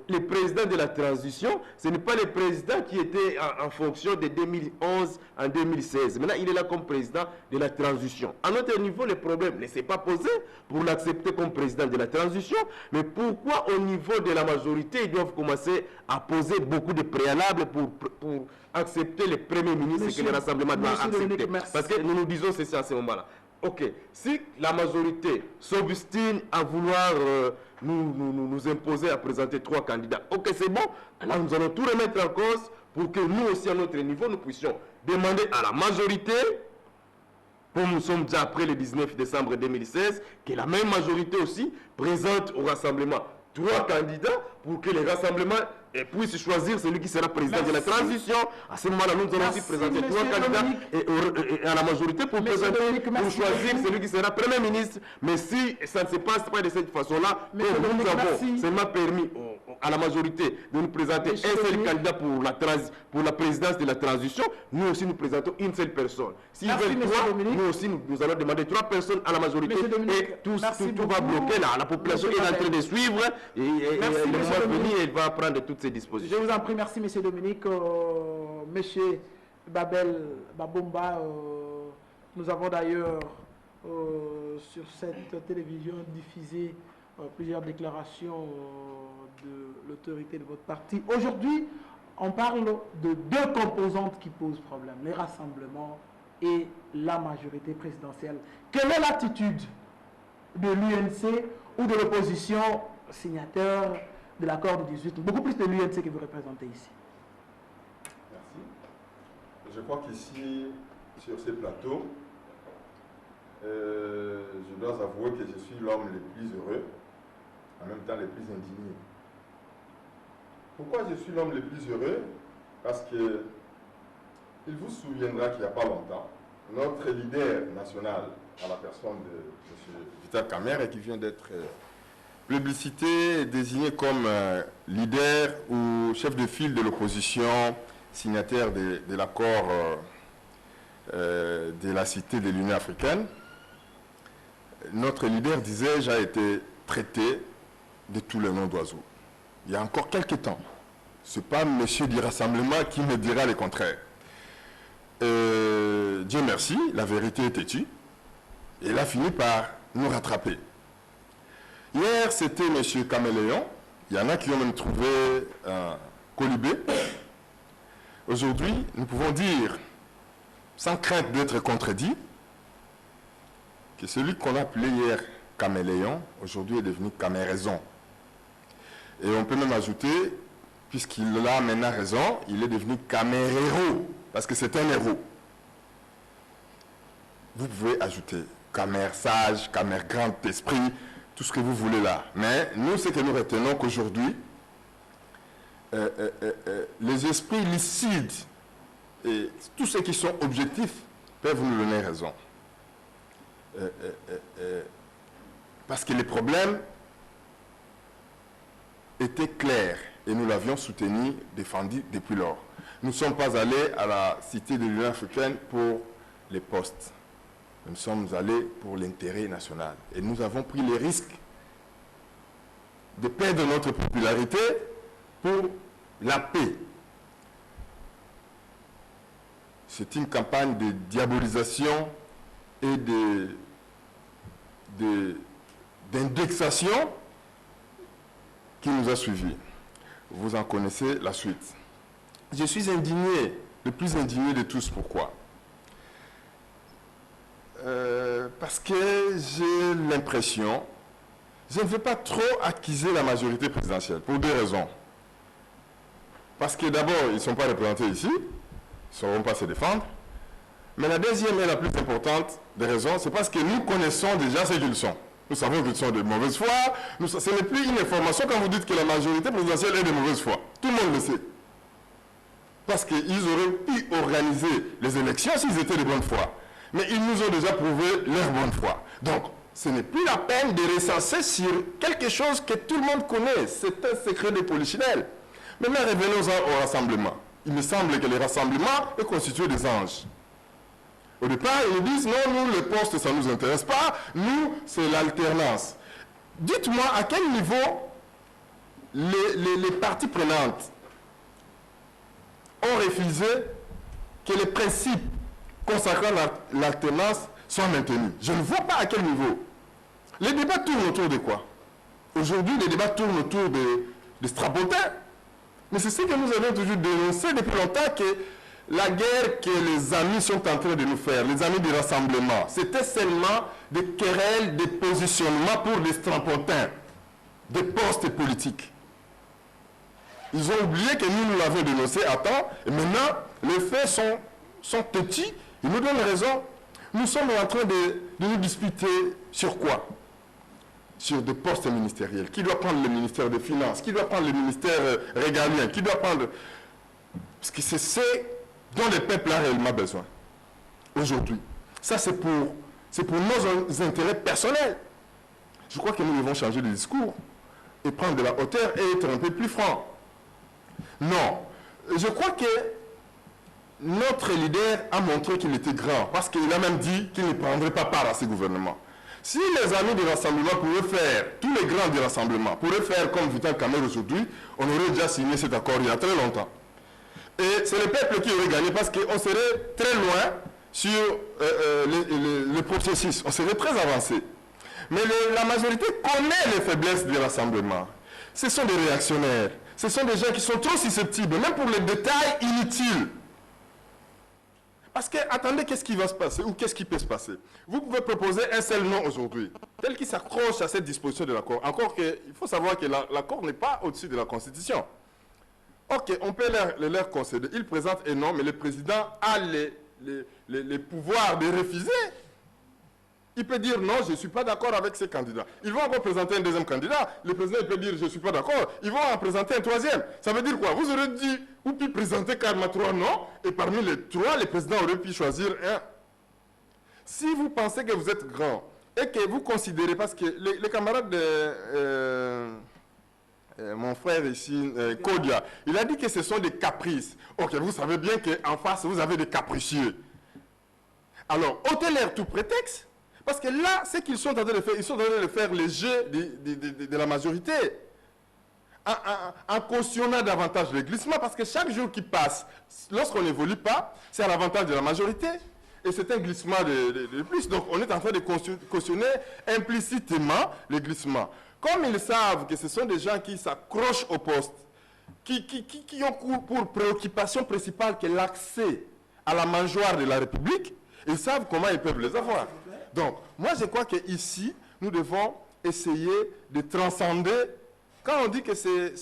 Le président de la transition, ce n'est pas le président qui était en fonction de 2011 en 2016. Maintenant, il est là comme président de la transition. À notre niveau, le problème ne s'est pas posé pour l'accepter comme président de la transition. Mais pourquoi au niveau de la majorité, ils doivent commencer à poser beaucoup de préalables pour accepter le Premier ministre que le Rassemblement doit accepter? Parce que nous nous disons ceci à ce moment-là. Ok, si la majorité s'obstine à vouloir nous imposer à présenter 3 candidats, ok, c'est bon, alors nous allons tout remettre en cause pour que nous aussi, à notre niveau, nous puissions demander à la majorité, comme nous sommes déjà après le 19 décembre 2016, que la même majorité aussi présente au rassemblement 3 candidats pour que le rassemblement puisse choisir celui qui sera président de la transition. À ce moment-là, nous allons aussi présenter 3 candidats et à la majorité pour choisir celui qui sera Premier ministre. Mais si ça ne se passe pas de cette façon-là, nous avons seulement permis à la majorité de nous présenter un seul candidat pour la présidence de la transition, nous aussi nous présentons une seule personne. S'ils veulent 3, nous aussi nous allons demander 3 personnes à la majorité et tout va bloquer là. La population est en train de suivre et le mois venu, elle va prendre toutes ces dispositions. Je vous en prie, merci M. Dominique. M. Babomba, nous avons d'ailleurs sur cette télévision diffusé plusieurs déclarations de l'autorité de votre parti. Aujourd'hui, on parle de 2 composantes qui posent problème, les rassemblements et la majorité présidentielle. Quelle est l'attitude de l'UNC ou de l'opposition signataire de l'accord du 18, beaucoup plus de l'UNC que vous représentez ici? Merci. Je crois qu'ici, sur ces plateaux, je dois avouer que je suis l'homme le plus heureux, en même temps le plus indigné. Pourquoi je suis l'homme le plus heureux? Parce que il vous souviendra qu'il n'y a pas longtemps, notre leader national, à la personne de M. Vital Kamerhe, qui vient d'être plébiscité, désigné comme leader ou chef de file de l'opposition, signataire de l'accord de la Cité de l'Union africaine, notre leader disait: j'ai été traité de tous les noms d'oiseaux. Il y a encore quelques temps. Ce n'est pas monsieur du Rassemblement qui me dira le contraire. Dieu merci, la vérité est têtue. Et il a fini par nous rattraper. Hier, c'était M. Caméléon. Il y en a qui ont même trouvé un colibé. Aujourd'hui, nous pouvons dire, sans crainte d'être contredit, que celui qu'on appelait hier Caméléon, aujourd'hui est devenu Caméraison. Et on peut même ajouter, puisqu'il a maintenant raison, il est devenu Caméréro, parce que c'est un héros. Vous pouvez ajouter Camère sage, Camère grand esprit, tout ce que vous voulez là. Mais nous, ce que nous retenons qu'aujourd'hui, les esprits lucides et tous ceux qui sont objectifs peuvent nous donner raison. parce que les problèmes étaient clairs et nous l'avions soutenu, défendu depuis lors. Nous ne sommes pas allés à la Cité de l'Union africaine pour les postes. Nous sommes allés pour l'intérêt national. Et nous avons pris les risques de perdre notre popularité pour la paix. C'est une campagne de diabolisation et d'indexation qui nous a suivis. Vous en connaissez la suite. Je suis indigné, le plus indigné de tous. Pourquoi? Parce que j'ai l'impression, je ne veux pas trop accuser la majorité présidentielle, pour deux raisons. Parce que d'abord, ils ne sont pas représentés ici, ils ne sauront pas se défendre. Mais la deuxième et la plus importante des raisons, c'est parce que nous connaissons déjà ce qu'ils sont. Nous savons qu'ils sont de mauvaise foi. Ce n'est plus une information quand vous dites que la majorité présidentielle est de mauvaise foi. Tout le monde le sait. Parce qu'ils auraient pu organiser les élections s'ils étaient de bonne foi. Mais ils nous ont déjà prouvé leur bonne foi. Donc, ce n'est plus la peine de recenser sur quelque chose que tout le monde connaît. C'est un secret de polichinelle. Maintenant, revenons au rassemblement. Il me semble que les rassemblements est constitué des anges. Au départ, ils nous disent, non, nous, le poste, ça ne nous intéresse pas. Nous, c'est l'alternance. Dites-moi à quel niveau les parties prenantes ont refusé que les principes consacrant l'alternance soient maintenus. Je ne vois pas à quel niveau. Les débats tournent autour de quoi? Aujourd'hui, les débats tournent autour de strapotins. Mais c'est ce que nous avons toujours dénoncé depuis longtemps, que la guerre que les amis sont en train de nous faire, les amis du rassemblement, c'était seulement des querelles, des positionnements pour des strapotins, des postes politiques. Ils ont oublié que nous l'avons dénoncé à temps, et maintenant, les faits sont petits, ils nous donnent raison. Nous sommes en train de nous disputer sur quoi? Sur des postes ministériels. Qui doit prendre le ministère des Finances? Qui doit prendre le ministère régalien? Qui doit prendre... Parce que c'est ce dont le peuple a réellement besoin aujourd'hui. Ça, c'est pour nos intérêts personnels. Je crois que nous devons changer de discours et prendre de la hauteur et être un peu plus franc. Non. Je crois que notre leader a montré qu'il était grand, parce qu'il a même dit qu'il ne prendrait pas part à ce gouvernement. Si les amis du rassemblement pouvaient faire, tous les grands du rassemblement pourraient faire comme Vital Kamerhe aujourd'hui, on aurait déjà signé cet accord il y a très longtemps. Et c'est le peuple qui aurait gagné, parce qu'on serait très loin sur le processus, on serait très avancé. Mais la majorité connaît les faiblesses du rassemblement. Ce sont des réactionnaires, ce sont des gens qui sont trop susceptibles, même pour les détails inutiles. Parce que, attendez, qu'est-ce qui va se passer ou qu'est-ce qui peut se passer? Vous pouvez proposer un seul nom aujourd'hui, tel qu'il s'accroche à cette disposition de l'accord. Encore qu'il faut savoir que l'accord n'est pas au-dessus de la Constitution. Ok, on peut leur concéder. Ils présentent un nom, mais le président a les pouvoirs de refuser. Il peut dire non, je ne suis pas d'accord avec ces candidats. Ils vont encore présenter un deuxième candidat. Le président peut dire je ne suis pas d'accord. Ils vont en présenter un troisième. Ça veut dire quoi? Vous aurez dit ou pu présenter carrément 3 noms, et parmi les 3, le président aurait pu choisir un. Si vous pensez que vous êtes grand et que vous considérez, parce que les camarades de mon frère ici, Kodia, il a dit que ce sont des caprices. Ok, vous savez bien qu'en face, vous avez des capricieux. Alors, ôtez-leur tout prétexte. Parce que là, ce qu'ils sont en train de faire, ils sont en train de faire les jeux de la majorité. En cautionnant davantage le glissement, parce que chaque jour qui passe, lorsqu'on n'évolue pas, c'est à l'avantage de la majorité. Et c'est un glissement de plus. Donc on est en train de cautionner implicitement le glissement. Comme ils savent que ce sont des gens qui s'accrochent au poste, qui ont pour préoccupation principale que l'accès à la mangeoire de la République, ils savent comment ils peuvent les avoir. Donc, moi, je crois qu'ici, nous devons essayer de transcender. Quand on dit que c'est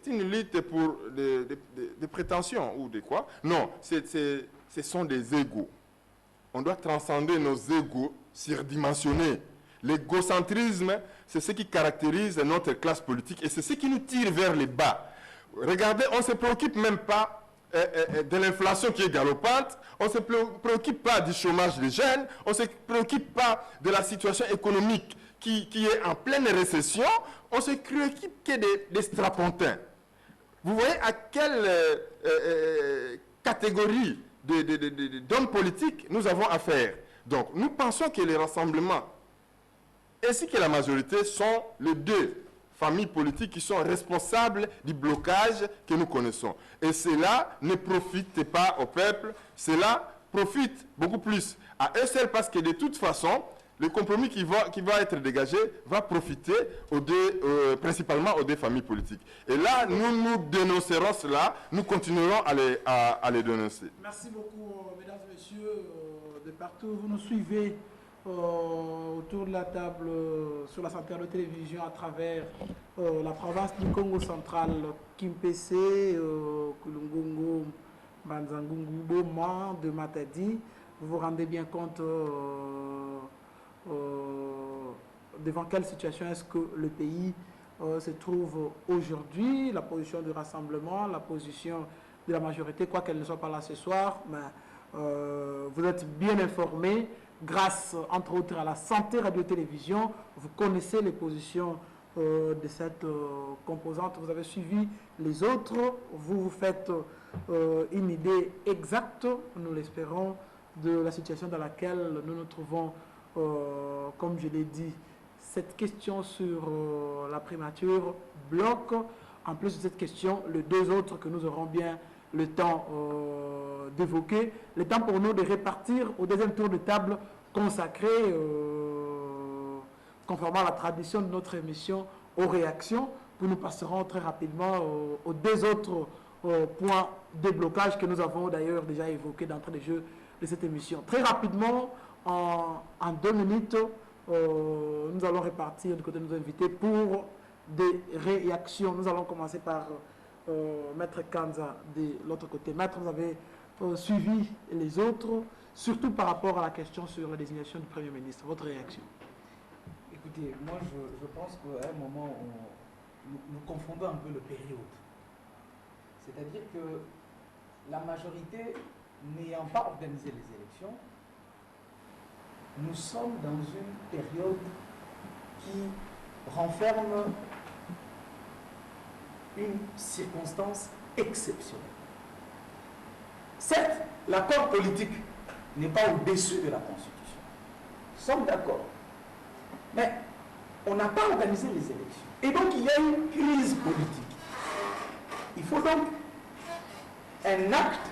une lutte pour des prétentions ou de quoi, non, ce sont des égos. On doit transcender nos égos surdimensionnés. L'égocentrisme, c'est ce qui caractérise notre classe politique et c'est ce qui nous tire vers les bas. Regardez, on ne se préoccupe même pas de l'inflation qui est galopante, on ne se préoccupe pas du chômage des jeunes, on ne se préoccupe pas de la situation économique qui est en pleine récession, on se préoccupe que des strapontins. Vous voyez à quelle catégorie d'hommes politiques nous avons affaire. Donc, nous pensons que les rassemblements ainsi que la majorité sont les deux familles politiques qui sont responsables du blocage que nous connaissons. Et cela ne profite pas au peuple, cela profite beaucoup plus à eux seuls parce que de toute façon, le compromis qui va être dégagé va profiter principalement aux deux familles politiques. Et là, nous dénoncerons cela, nous continuerons à les dénoncer. Merci beaucoup, mesdames et messieurs, de partout. Vous nous suivez autour de la table sur la centrale de télévision à travers la province du Congo central, Kimpese, Kulungongo, Banzangungu, Boma, de Matadi. Vous vous rendez bien compte devant quelle situation est-ce que le pays se trouve aujourd'hui, la position du rassemblement, la position de la majorité, quoi qu'elle ne soit pas là ce soir, mais vous êtes bien informés grâce, entre autres, à la santé radio-télévision. Vous connaissez les positions de cette composante, vous avez suivi les autres, vous vous faites une idée exacte, nous l'espérons, de la situation dans laquelle nous nous trouvons. Comme je l'ai dit, cette question sur la primature bloque, en plus de cette question, les deux autres que nous aurons bien le temps d'évoquer, le temps pour nous de répartir au deuxième tour de table consacré, conformément à la tradition de notre émission, aux réactions, puis nous passerons très rapidement aux deux autres points de blocage que nous avons d'ailleurs déjà évoqués d'entrée de jeu de cette émission. Très rapidement, en 2 minutes, nous allons répartir du côté de nos invités pour des réactions. Nous allons commencer par Maître Kanza de l'autre côté. Maître, vous avez suivi les autres, surtout par rapport à la question sur la désignation du Premier ministre. Votre réaction? Écoutez, moi je pense qu'à un moment, nous confondons un peu le période. C'est-à-dire que la majorité n'ayant pas organisé les élections, nous sommes dans une période qui renferme une circonstance exceptionnelle. Certes, l'accord politique n'est pas au-dessus de la Constitution. Nous sommes d'accord. Mais on n'a pas organisé les élections. Et donc il y a une crise politique. Il faut donc un acte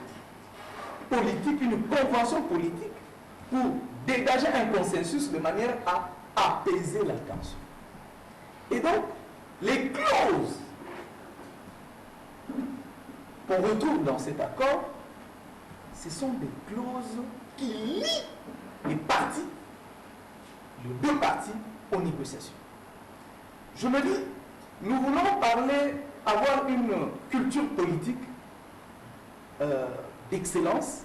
politique, une convention politique pour dégager un consensus de manière à apaiser la tension. Et donc, les clauses qu'on retrouve dans cet accord, ce sont des clauses qui lient les partis, les deux partis, aux négociations. Je me dis, nous voulons avoir une culture politique d'excellence.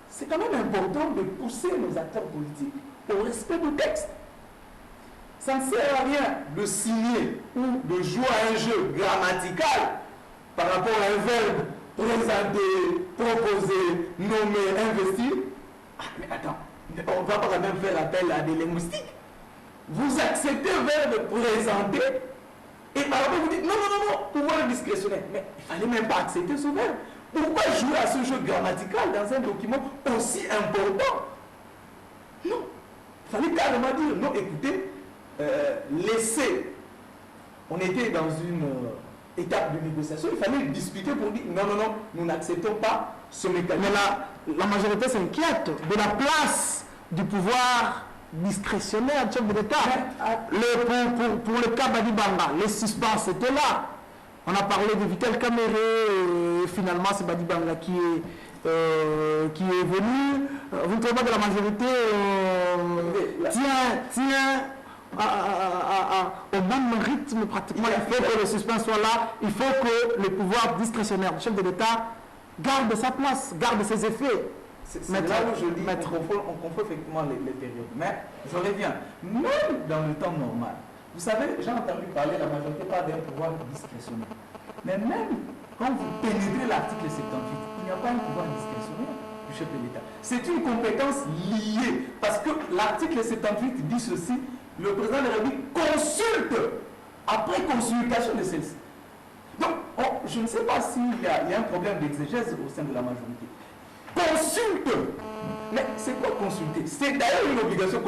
C'est quand même important de pousser nos acteurs politiques au respect du texte. Ça ne sert à rien de signer ou de jouer à un jeu grammatical par rapport à un verbe présenter, proposer, nommer, investir. Ah, mais attends, on ne va pas quand même faire appel à des linguistiques. Vous acceptez le verbe présenter et par rapport vous dites non, pouvoir discrétionnaire. Mais il ne fallait même pas accepter ce verbe. Pourquoi jouer à ce jeu grammatical dans un document aussi important? Non. Il fallait carrément dire, non, écoutez, laissez. On était dans une étape de négociation, il fallait discuter pour dire, non, nous n'acceptons pas ce mécanisme. Mais la majorité s'inquiète de la place du pouvoir discrétionnaire du chef de l'État. Pour le cas Badibanga, les suspens étaient là. On a parlé de Vital Kamere, et finalement c'est Badibanga qui est venu. Vous ne trouvez pas que la majorité tient au même rythme pratiquement? Il faut que le suspens soit là, il faut que le pouvoir discrétionnaire du chef de l'État garde sa place, garde ses effets. C'est là où je dis on confond effectivement les périodes. Mais je reviens, même dans le temps normal, vous savez, j'ai entendu parler, la majorité parle d'un pouvoir discrétionnaire. Mais même quand vous pénétrez l'article 78, il n'y a pas un pouvoir discrétionnaire du chef de l'État. C'est une compétence liée. Parce que l'article 78 dit ceci, le président de la République consulte après consultation de celle-ci. Donc, je ne sais pas s'il y a un problème d'exégèse au sein de la majorité. Consulte. Mais c'est quoi consulter? C'est d'ailleurs une obligation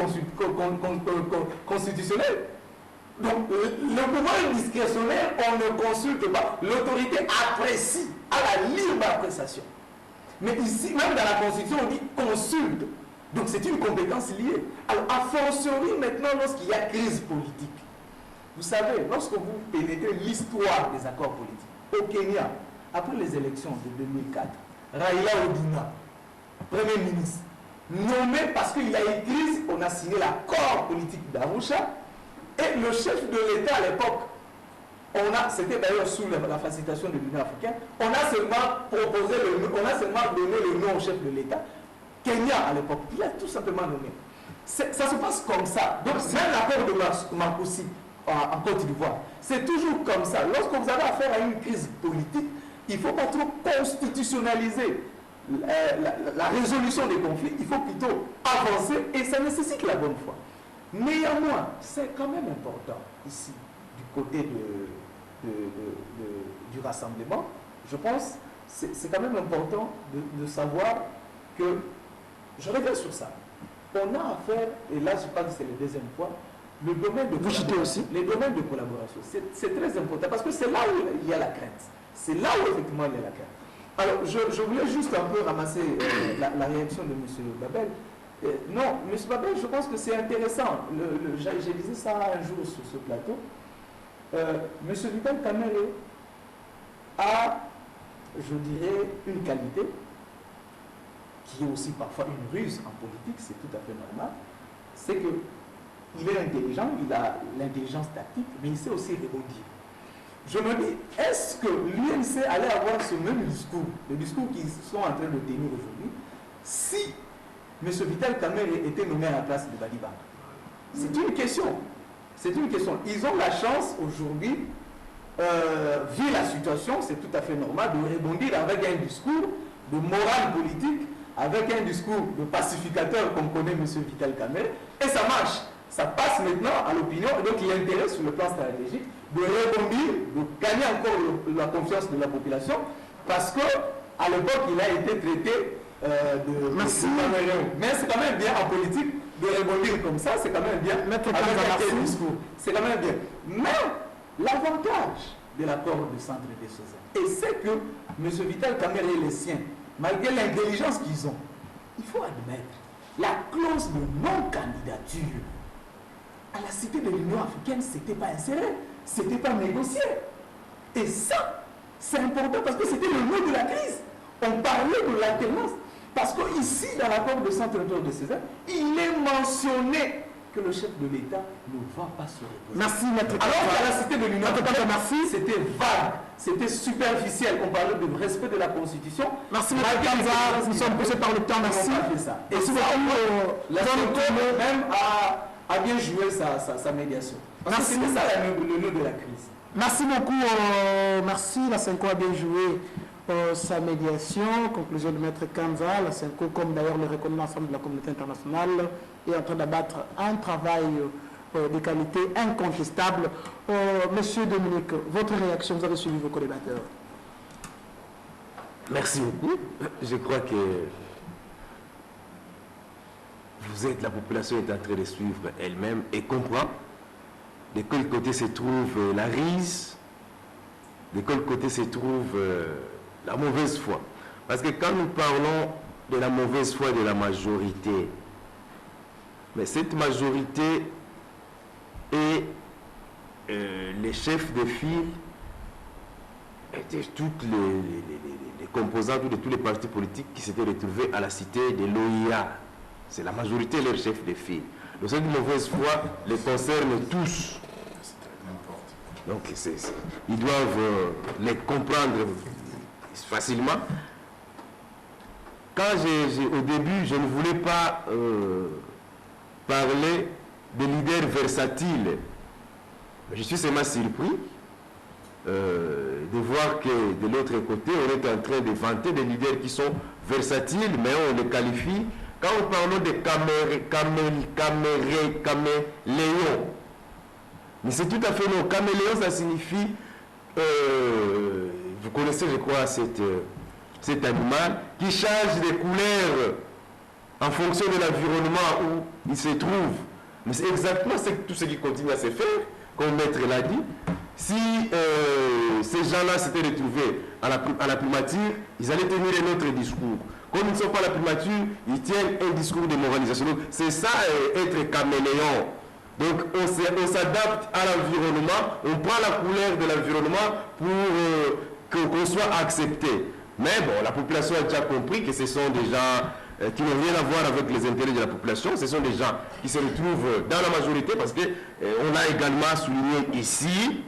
constitutionnelle. Donc, le pouvoir discrétionnaire, on ne consulte pas. L'autorité apprécie, à la libre appréciation. Mais ici, même dans la Constitution, on dit consulte. Donc, c'est une compétence liée. Alors, a fortiori, maintenant, lorsqu'il y a crise politique, vous savez, lorsque vous pénétrez l'histoire des accords politiques, au Kenya, après les élections de 2004, Raila Odinga, Premier ministre, nommé parce qu'il y a eu crise, on a signé l'accord politique d'Arusha, et le chef de l'État à l'époque, c'était d'ailleurs sous la facilitation de l'Union africaine, on a seulement donné le nom au chef de l'État, Kenya à l'époque, il a tout simplement nommé. Ça se passe comme ça. Donc même l'accord de Makoussi en Côte d'Ivoire, c'est toujours comme ça. Lorsque vous avez affaire à une crise politique, il ne faut pas trop constitutionnaliser la résolution des conflits, il faut plutôt avancer et ça nécessite la bonne foi. Néanmoins, c'est quand même important ici, du côté du rassemblement, je pense, c'est quand même important de savoir que, je reviens sur ça, on a affaire, et là je pense que c'est la deuxième fois, le domaine de collaboration. Aussi. Les domaines de collaboration, c'est très important parce que c'est là où il y a la crainte. C'est là où effectivement il y a la crainte. Alors, je voulais juste un peu ramasser la réaction de M. Babel. Non, M. Babel, je pense que c'est intéressant. J'ai dit ça un jour sur ce plateau. M. Vital Kamerhe a, je dirais, une qualité qui est aussi parfois une ruse en politique, c'est tout à fait normal. C'est qu'il est intelligent, il a l'intelligence tactique, mais il sait aussi rebondir. Je me dis, est-ce que l'UNC allait avoir ce même discours, le discours qu'ils sont en train de tenir aujourd'hui, si M. Vital Kamerhe était nommé à la place de Baliba? C'est une question. C'est une question. Ils ont la chance aujourd'hui, vu la situation, c'est tout à fait normal de rebondir avec un discours de morale politique, avec un discours de pacificateur comme connaît M. Vital Kamerhe, et ça marche. Ça passe maintenant à l'opinion, et donc il y a intérêt sur le plan stratégique de rebondir, de gagner encore la confiance de la population, parce qu'à l'époque, il a été traité de Cameroun. Mais c'est quand même bien en politique de rebondir comme ça, c'est quand même bien avec un discours. C'est quand même bien. Mais l'avantage de l'accord de centre des César, et c'est que M. Vital Kamerhe et les siens, malgré l'intelligence qu'ils ont, il faut admettre, la clause de non-candidature à la cité de l'Union africaine, ce n'était pas inséré, ce n'était pas négocié. Et ça, c'est important parce que c'était le mot de la crise. On parlait de l'alternance. Parce qu'ici, dans l'accord de centre de César, il est mentionné que le chef de l'État ne va pas se reposer. Merci, Maître. Alors qu'à la cité de l'Union africaine, c'était vague, c'était superficiel. On parlait de respect de la Constitution. Merci, Maître Kanza. Nous sommes poussés par le temps. Merci. Et ça, la même a bien joué sa médiation. Parce que c'était ça le nœud de la crise. Merci beaucoup. Merci. La Senko a bien joué sa médiation. Conclusion de Maître Kanza. La Senko, comme d'ailleurs le reconnaît l'ensemble de la communauté internationale, est en train d'abattre un travail de qualité incontestable. Monsieur Dominique, votre réaction, vous avez suivi vos co-débatteurs. Merci beaucoup. Je crois que la population est en train de suivre elle-même et comprend de quel côté se trouve la rise, de quel côté se trouve la mauvaise foi. Parce que quand nous parlons de la mauvaise foi de la majorité, mais cette majorité est les chefs de file de toutes les composantes de tous les partis politiques qui s'étaient retrouvés à la cité de l'OIA. C'est la majorité leur chef de file. Donc cette mauvaise foi les concerne tous. Donc ils doivent les comprendre facilement. Quand au début, je ne voulais pas parler de leaders versatiles, je suis seulement surpris de voir que de l'autre côté, on est en train de vanter des leaders qui sont versatiles, mais on les qualifie. Quand nous parlons de caméléons, mais c'est tout à fait non. Caméléon, ça signifie, vous connaissez, je crois, cet animal qui change de couleur en fonction de l'environnement où il se trouve. Mais c'est exactement tout ce qui continue à se faire, comme Maître l'a dit. Si ces gens-là s'étaient retrouvés à la primature, ils allaient tenir un autre discours. Comme ils ne sont pas à la primature, ils tiennent un discours de moralisation. Donc c'est ça, être caméléon. Donc on s'adapte à l'environnement, on prend la couleur de l'environnement pour qu'on soit accepté. Mais bon, la population a déjà compris que ce sont des gens qui n'ont rien à voir avec les intérêts de la population. Ce sont des gens qui se retrouvent dans la majorité parce qu'on a également souligné ici,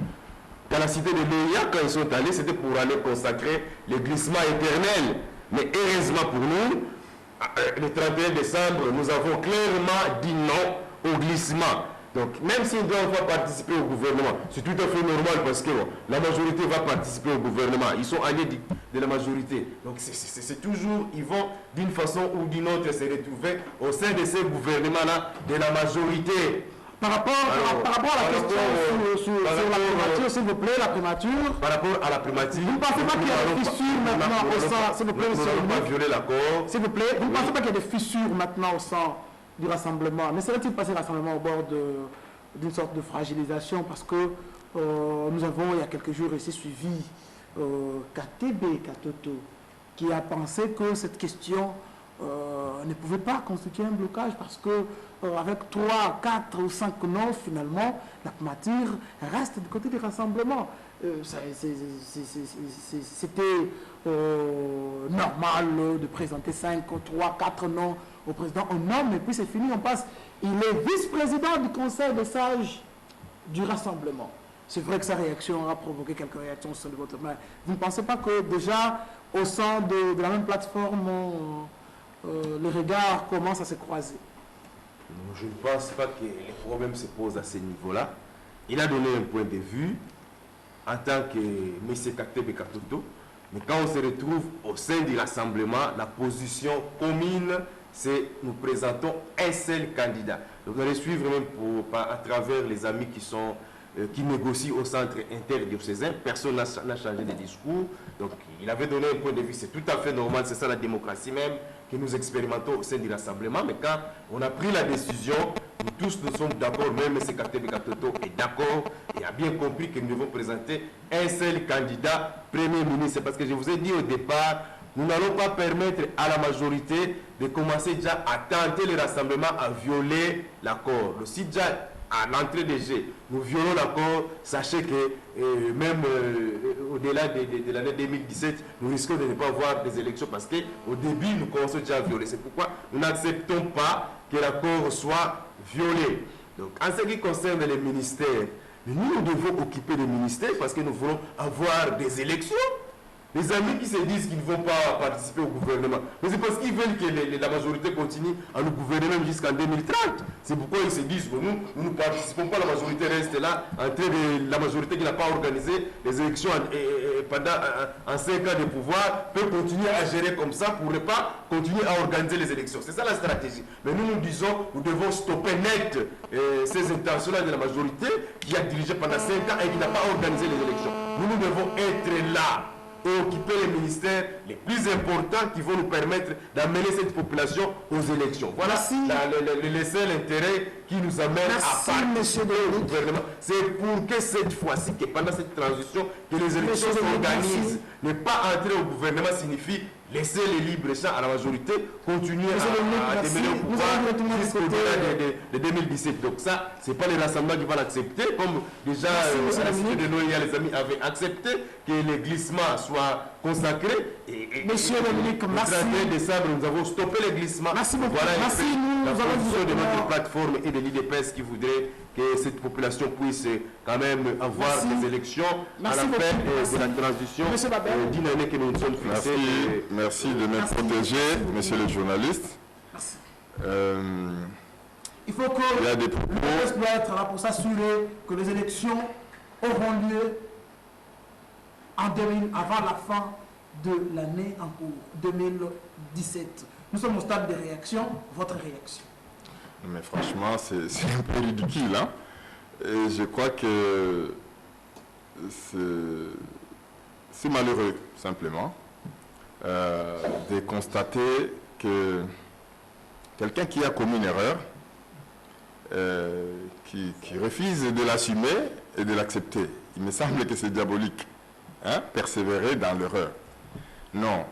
dans la cité de Léa, quand ils sont allés, c'était pour aller consacrer le glissement éternel. Mais heureusement pour nous, le 31 décembre, nous avons clairement dit non au glissement. Donc, même s'ils ne doivent pas participer au gouvernement, c'est tout à fait normal parce que la majorité va participer au gouvernement. Ils sont alliés de la majorité. Donc, c'est toujours, ils vont d'une façon ou d'une autre se retrouver au sein de ces gouvernements-là de la majorité. Par rapport à la question sur la primature, s'il vous plaît, la primature. Par rapport à la primature. Vous ne pensez pas qu'il y a des fissures maintenant au sein, s'il vous plaît, nous n'allons pas violer l'accord. S'il vous plaît, vous ne pensez pas qu'il y a des fissures maintenant au sein du rassemblement? Mais serait-il passé le rassemblement au bord d'une sorte de fragilisation? Parce que nous avons, il y a quelques jours, ici suivi KTB, Katoto, qui a pensé que cette question ne pouvait pas constituer un blocage parce que avec 3, 4 ou 5 non, finalement, la primature reste du côté du rassemblement. C'était normal de présenter 5, 3, 4 noms au président. On nomme et puis c'est fini, on passe. Il est vice-président du conseil des sages du rassemblement. C'est vrai que sa réaction a provoqué quelques réactions au sein de votre main. Vous ne pensez pas que déjà, au sein de la même plateforme, les regards commencent à se croiser? Non, je ne pense pas que les problèmes se posent à ce niveau-là. Il a donné un point de vue en tant que M. Katebe Katoto, mais quand on se retrouve au sein du rassemblement, la position commune, c'est nous présentons un seul candidat. Donc on allait suivre même à travers les amis qui négocient au centre interdiocésain. Personne n'a changé de discours. Donc il avait donné un point de vue, c'est tout à fait normal, c'est ça la démocratie même, que nous expérimentons au sein du rassemblement. Mais quand on a pris la décision, nous tous nous sommes d'accord, même M. Katebe Katoto est d'accord et a bien compris que nous devons présenter un seul candidat Premier ministre. C'est parce que je vous ai dit au départ, nous n'allons pas permettre à la majorité de commencer déjà à tenter le rassemblement, à violer l'accord. Si déjà à l'entrée des jeux, nous violons l'accord, sachez que même au-delà de l'année 2017, nous risquons de ne pas avoir des élections parce qu'au début, nous commençons déjà à violer. C'est pourquoi nous n'acceptons pas que l'accord soit violé. Donc, en ce qui concerne les ministères, nous devons occuper les ministères parce que nous voulons avoir des élections. Les amis qui se disent qu'ils ne vont pas participer au gouvernement, mais c'est parce qu'ils veulent que la majorité continue à nous gouverner même jusqu'en 2030. C'est pourquoi ils se disent que nous ne participons pas, la majorité reste là, la majorité qui n'a pas organisé les élections pendant en 5 ans de pouvoir, peut continuer à gérer comme ça pour ne pas continuer à organiser les élections. C'est ça la stratégie. Mais nous disons, nous devons stopper net ces intentions-là de la majorité qui a dirigé pendant 5 ans et qui n'a pas organisé les élections. Nous devons être là et occuper les ministères les plus importants qui vont nous permettre d'amener cette population aux élections. Voilà le seul intérêt qui nous amène à participer au gouvernement. C'est pour que cette fois-ci, que pendant cette transition, que les élections s'organisent. Ne pas entrer au gouvernement signifie laisser les libres champs à la majorité, continuer à démêler au pouvoir jusqu'au-delà de 2017. Donc ça, ce n'est pas les rassemblements qui vont l'accepter, comme déjà à la cité de Noël, les amis avaient accepté que les glissements soient consacrés. Monsieur Dominique, merci. Le 31 décembre, nous avons stoppé les glissements. Merci beaucoup. Voilà merci, la position de notre plateforme et de l'IDPS qui voudrait que cette population puisse quand même avoir des élections à la fin de la transition d'une année que nous nous sommes fixés. Merci de me protéger, monsieur le journaliste. Il faut que il y a des propos. le doit être là pour s'assurer que les élections auront lieu avant la fin de l'année en cours 2017. Nous sommes au stade de réaction. Votre réaction? Mais franchement, c'est un peu ridicule. Hein? Et je crois que c'est malheureux, simplement, de constater que quelqu'un qui a commis une erreur, qui refuse de l'assumer et de l'accepter. Il me semble que c'est diabolique, hein, persévérer dans l'erreur. Non,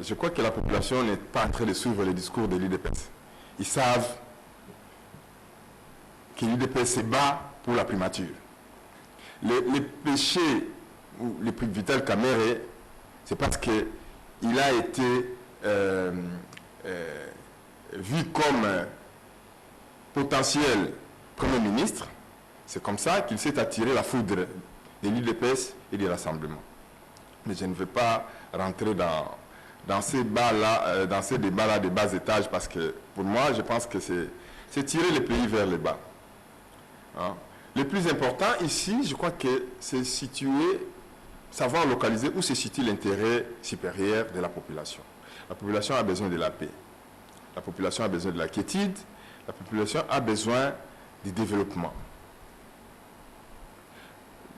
je crois que la population n'est pas en train de suivre les discours de l'UDPS. Ils savent que l'UDPS se bat pour la primature. Les péchés, ou les prix de Vital Kamerhe, c'est parce qu'il a été vu comme potentiel Premier ministre. C'est comme ça qu'il s'est attiré la foudre de l'UDPS et du Rassemblement. Mais je ne veux pas rentrer dans ces débats-là de bas étage, parce que pour moi, je pense que c'est tirer le pays vers le bas. Hein? Le plus important ici, je crois que c'est savoir localiser où se situe l'intérêt supérieur de la population. La population a besoin de la paix. La population a besoin de la quiétude. La population a besoin du développement.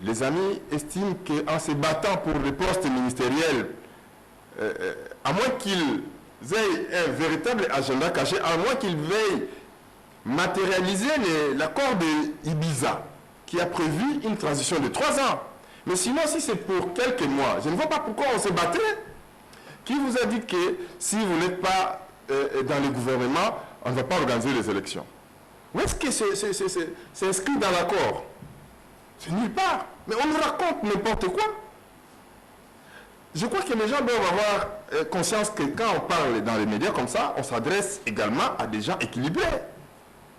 Les amis estiment qu'en se battant pour les postes ministériels, à moins qu'ils aient un véritable agenda caché, à moins qu'ils veuillent matérialiser l'accord de Ibiza, qui a prévu une transition de 3 ans. Mais sinon, si c'est pour quelques mois, je ne vois pas pourquoi on se battrait. Qui vous a dit que si vous n'êtes pas dans le gouvernement, on ne va pas organiser les élections? Où est-ce que c'est inscrit dans l'accord? C'est nulle part. Mais on nous raconte n'importe quoi. Je crois que les gens doivent avoir conscience que quand on parle dans les médias comme ça, on s'adresse également à des gens équilibrés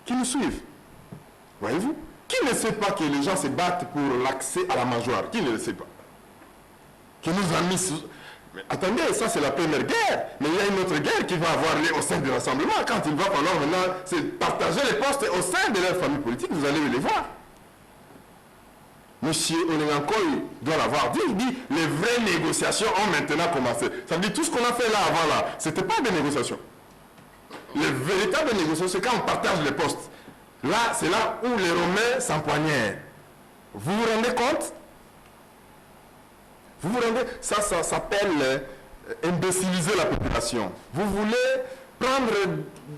qui nous suivent. Voyez-vous? Qui ne sait pas que les gens se battent pour l'accès à la majorité? Qui ne le sait pas? Qui nous a mis... Mais attendez, ça c'est la première guerre. Mais il y a une autre guerre qui va avoir lieu au sein du Rassemblement. Quand il va falloir maintenant partager les postes au sein de leur famille politique, vous allez les voir. Monsieur Onengankoy doit l'avoir dit. Il dit les vraies négociations ont maintenant commencé. Ça veut dire tout ce qu'on a fait là avant là, c'était pas des négociations. Les véritables négociations, c'est quand on partage les postes. Là, c'est là où les Romains s'empoignèrent. Vous vous rendez compte? Vous vous rendez? Ça s'appelle imbéciliser la population. Vous voulez prendre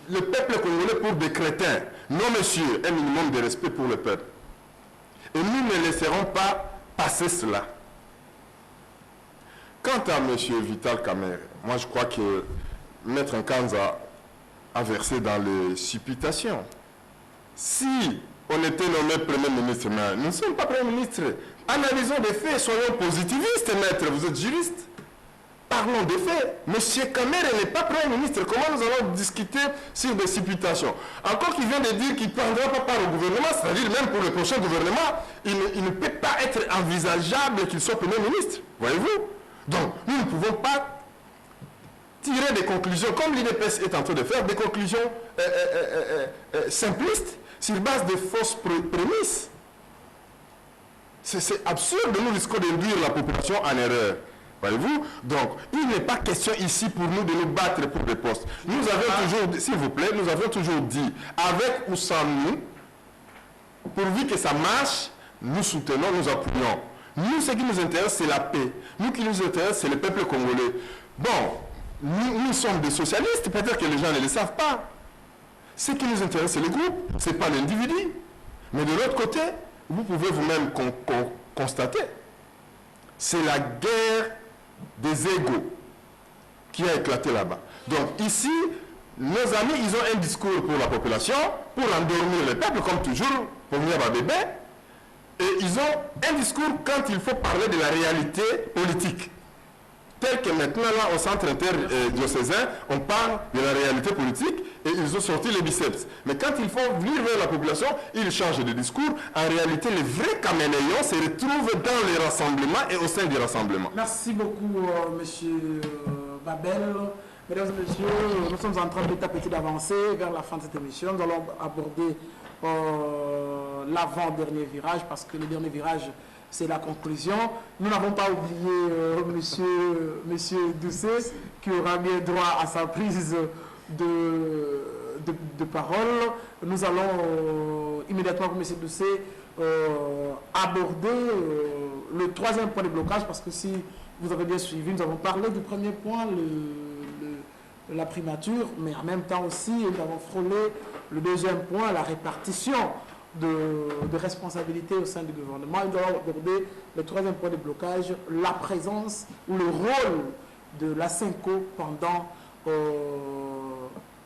le peuple congolais pour des crétins. Non, monsieur, un minimum de respect pour le peuple. Et nous ne laisserons pas passer cela. Quant à M. Vital Kamerhe, moi je crois que Maître Nkanza a versé dans les supputations. Si on était nommé Premier ministre, mais nous ne sommes pas Premier ministre. Analysons des faits, soyons positivistes, maître, vous êtes juriste. Parlons des faits. Monsieur Kamerhe n'est pas Premier ministre. Comment nous allons discuter sur des supputations? Encore qu'il vient de dire qu'il ne prendra pas part au gouvernement, c'est-à-dire même pour le prochain gouvernement, il ne peut pas être envisageable qu'il soit Premier ministre. Voyez-vous? Donc, nous ne pouvons pas tirer des conclusions, comme l'UDPS est en train de faire, des conclusions simplistes sur base de fausses prémices. C'est absurde, nous risquons d'induire la population en erreur. Voyez-vous? Donc, il n'est pas question ici pour nous de nous battre pour des postes. Nous avons toujours, s'il vous plaît, nous avons toujours dit, avec ou sans nous, pourvu que ça marche, nous soutenons, nous appuyons. Nous, ce qui nous intéresse, c'est la paix. Nous, qui nous intéresse, c'est le peuple congolais. Bon, nous sommes des socialistes, peut-être que les gens ne le savent pas. Ce qui nous intéresse, c'est le groupe, ce n'est pas l'individu. Mais de l'autre côté, vous pouvez vous-même constater, c'est la guerre des égos qui a éclaté là-bas. Donc ici, nos amis, ils ont un discours pour la population, pour endormir le peuple, comme toujours, pour venir à bébé, et ils ont un discours quand il faut parler de la réalité politique. Tel que maintenant, là, au centre interdiocésain, on parle de la réalité politique et ils ont sorti les biceps. Mais quand il faut venir vers la population, ils changent de discours. En réalité, les vrais caméléons se retrouvent dans les rassemblements et au sein du rassemblement. Merci beaucoup, monsieur Babel. Mesdames et messieurs, nous sommes en train petit à petit d'avancer vers la fin de cette émission. Nous allons aborder l'avant-dernier virage parce que le dernier virage c'est la conclusion. Nous n'avons pas oublié monsieur Doucet, qui aura bien droit à sa prise de parole. Nous allons immédiatement, comme monsieur Doucet, aborder le troisième point de blocage, parce que si vous avez bien suivi, nous avons parlé du premier point, la primature, mais en même temps aussi, nous avons frôlé le deuxième point, la répartition de responsabilités au sein du gouvernement. Nous allons aborder le troisième point de blocage, la présence ou le rôle de la SENCO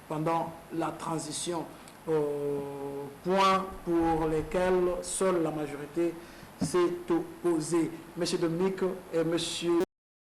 pendant la transition. Points pour lesquels seule la majorité s'est opposée. Monsieur Dominique et monsieur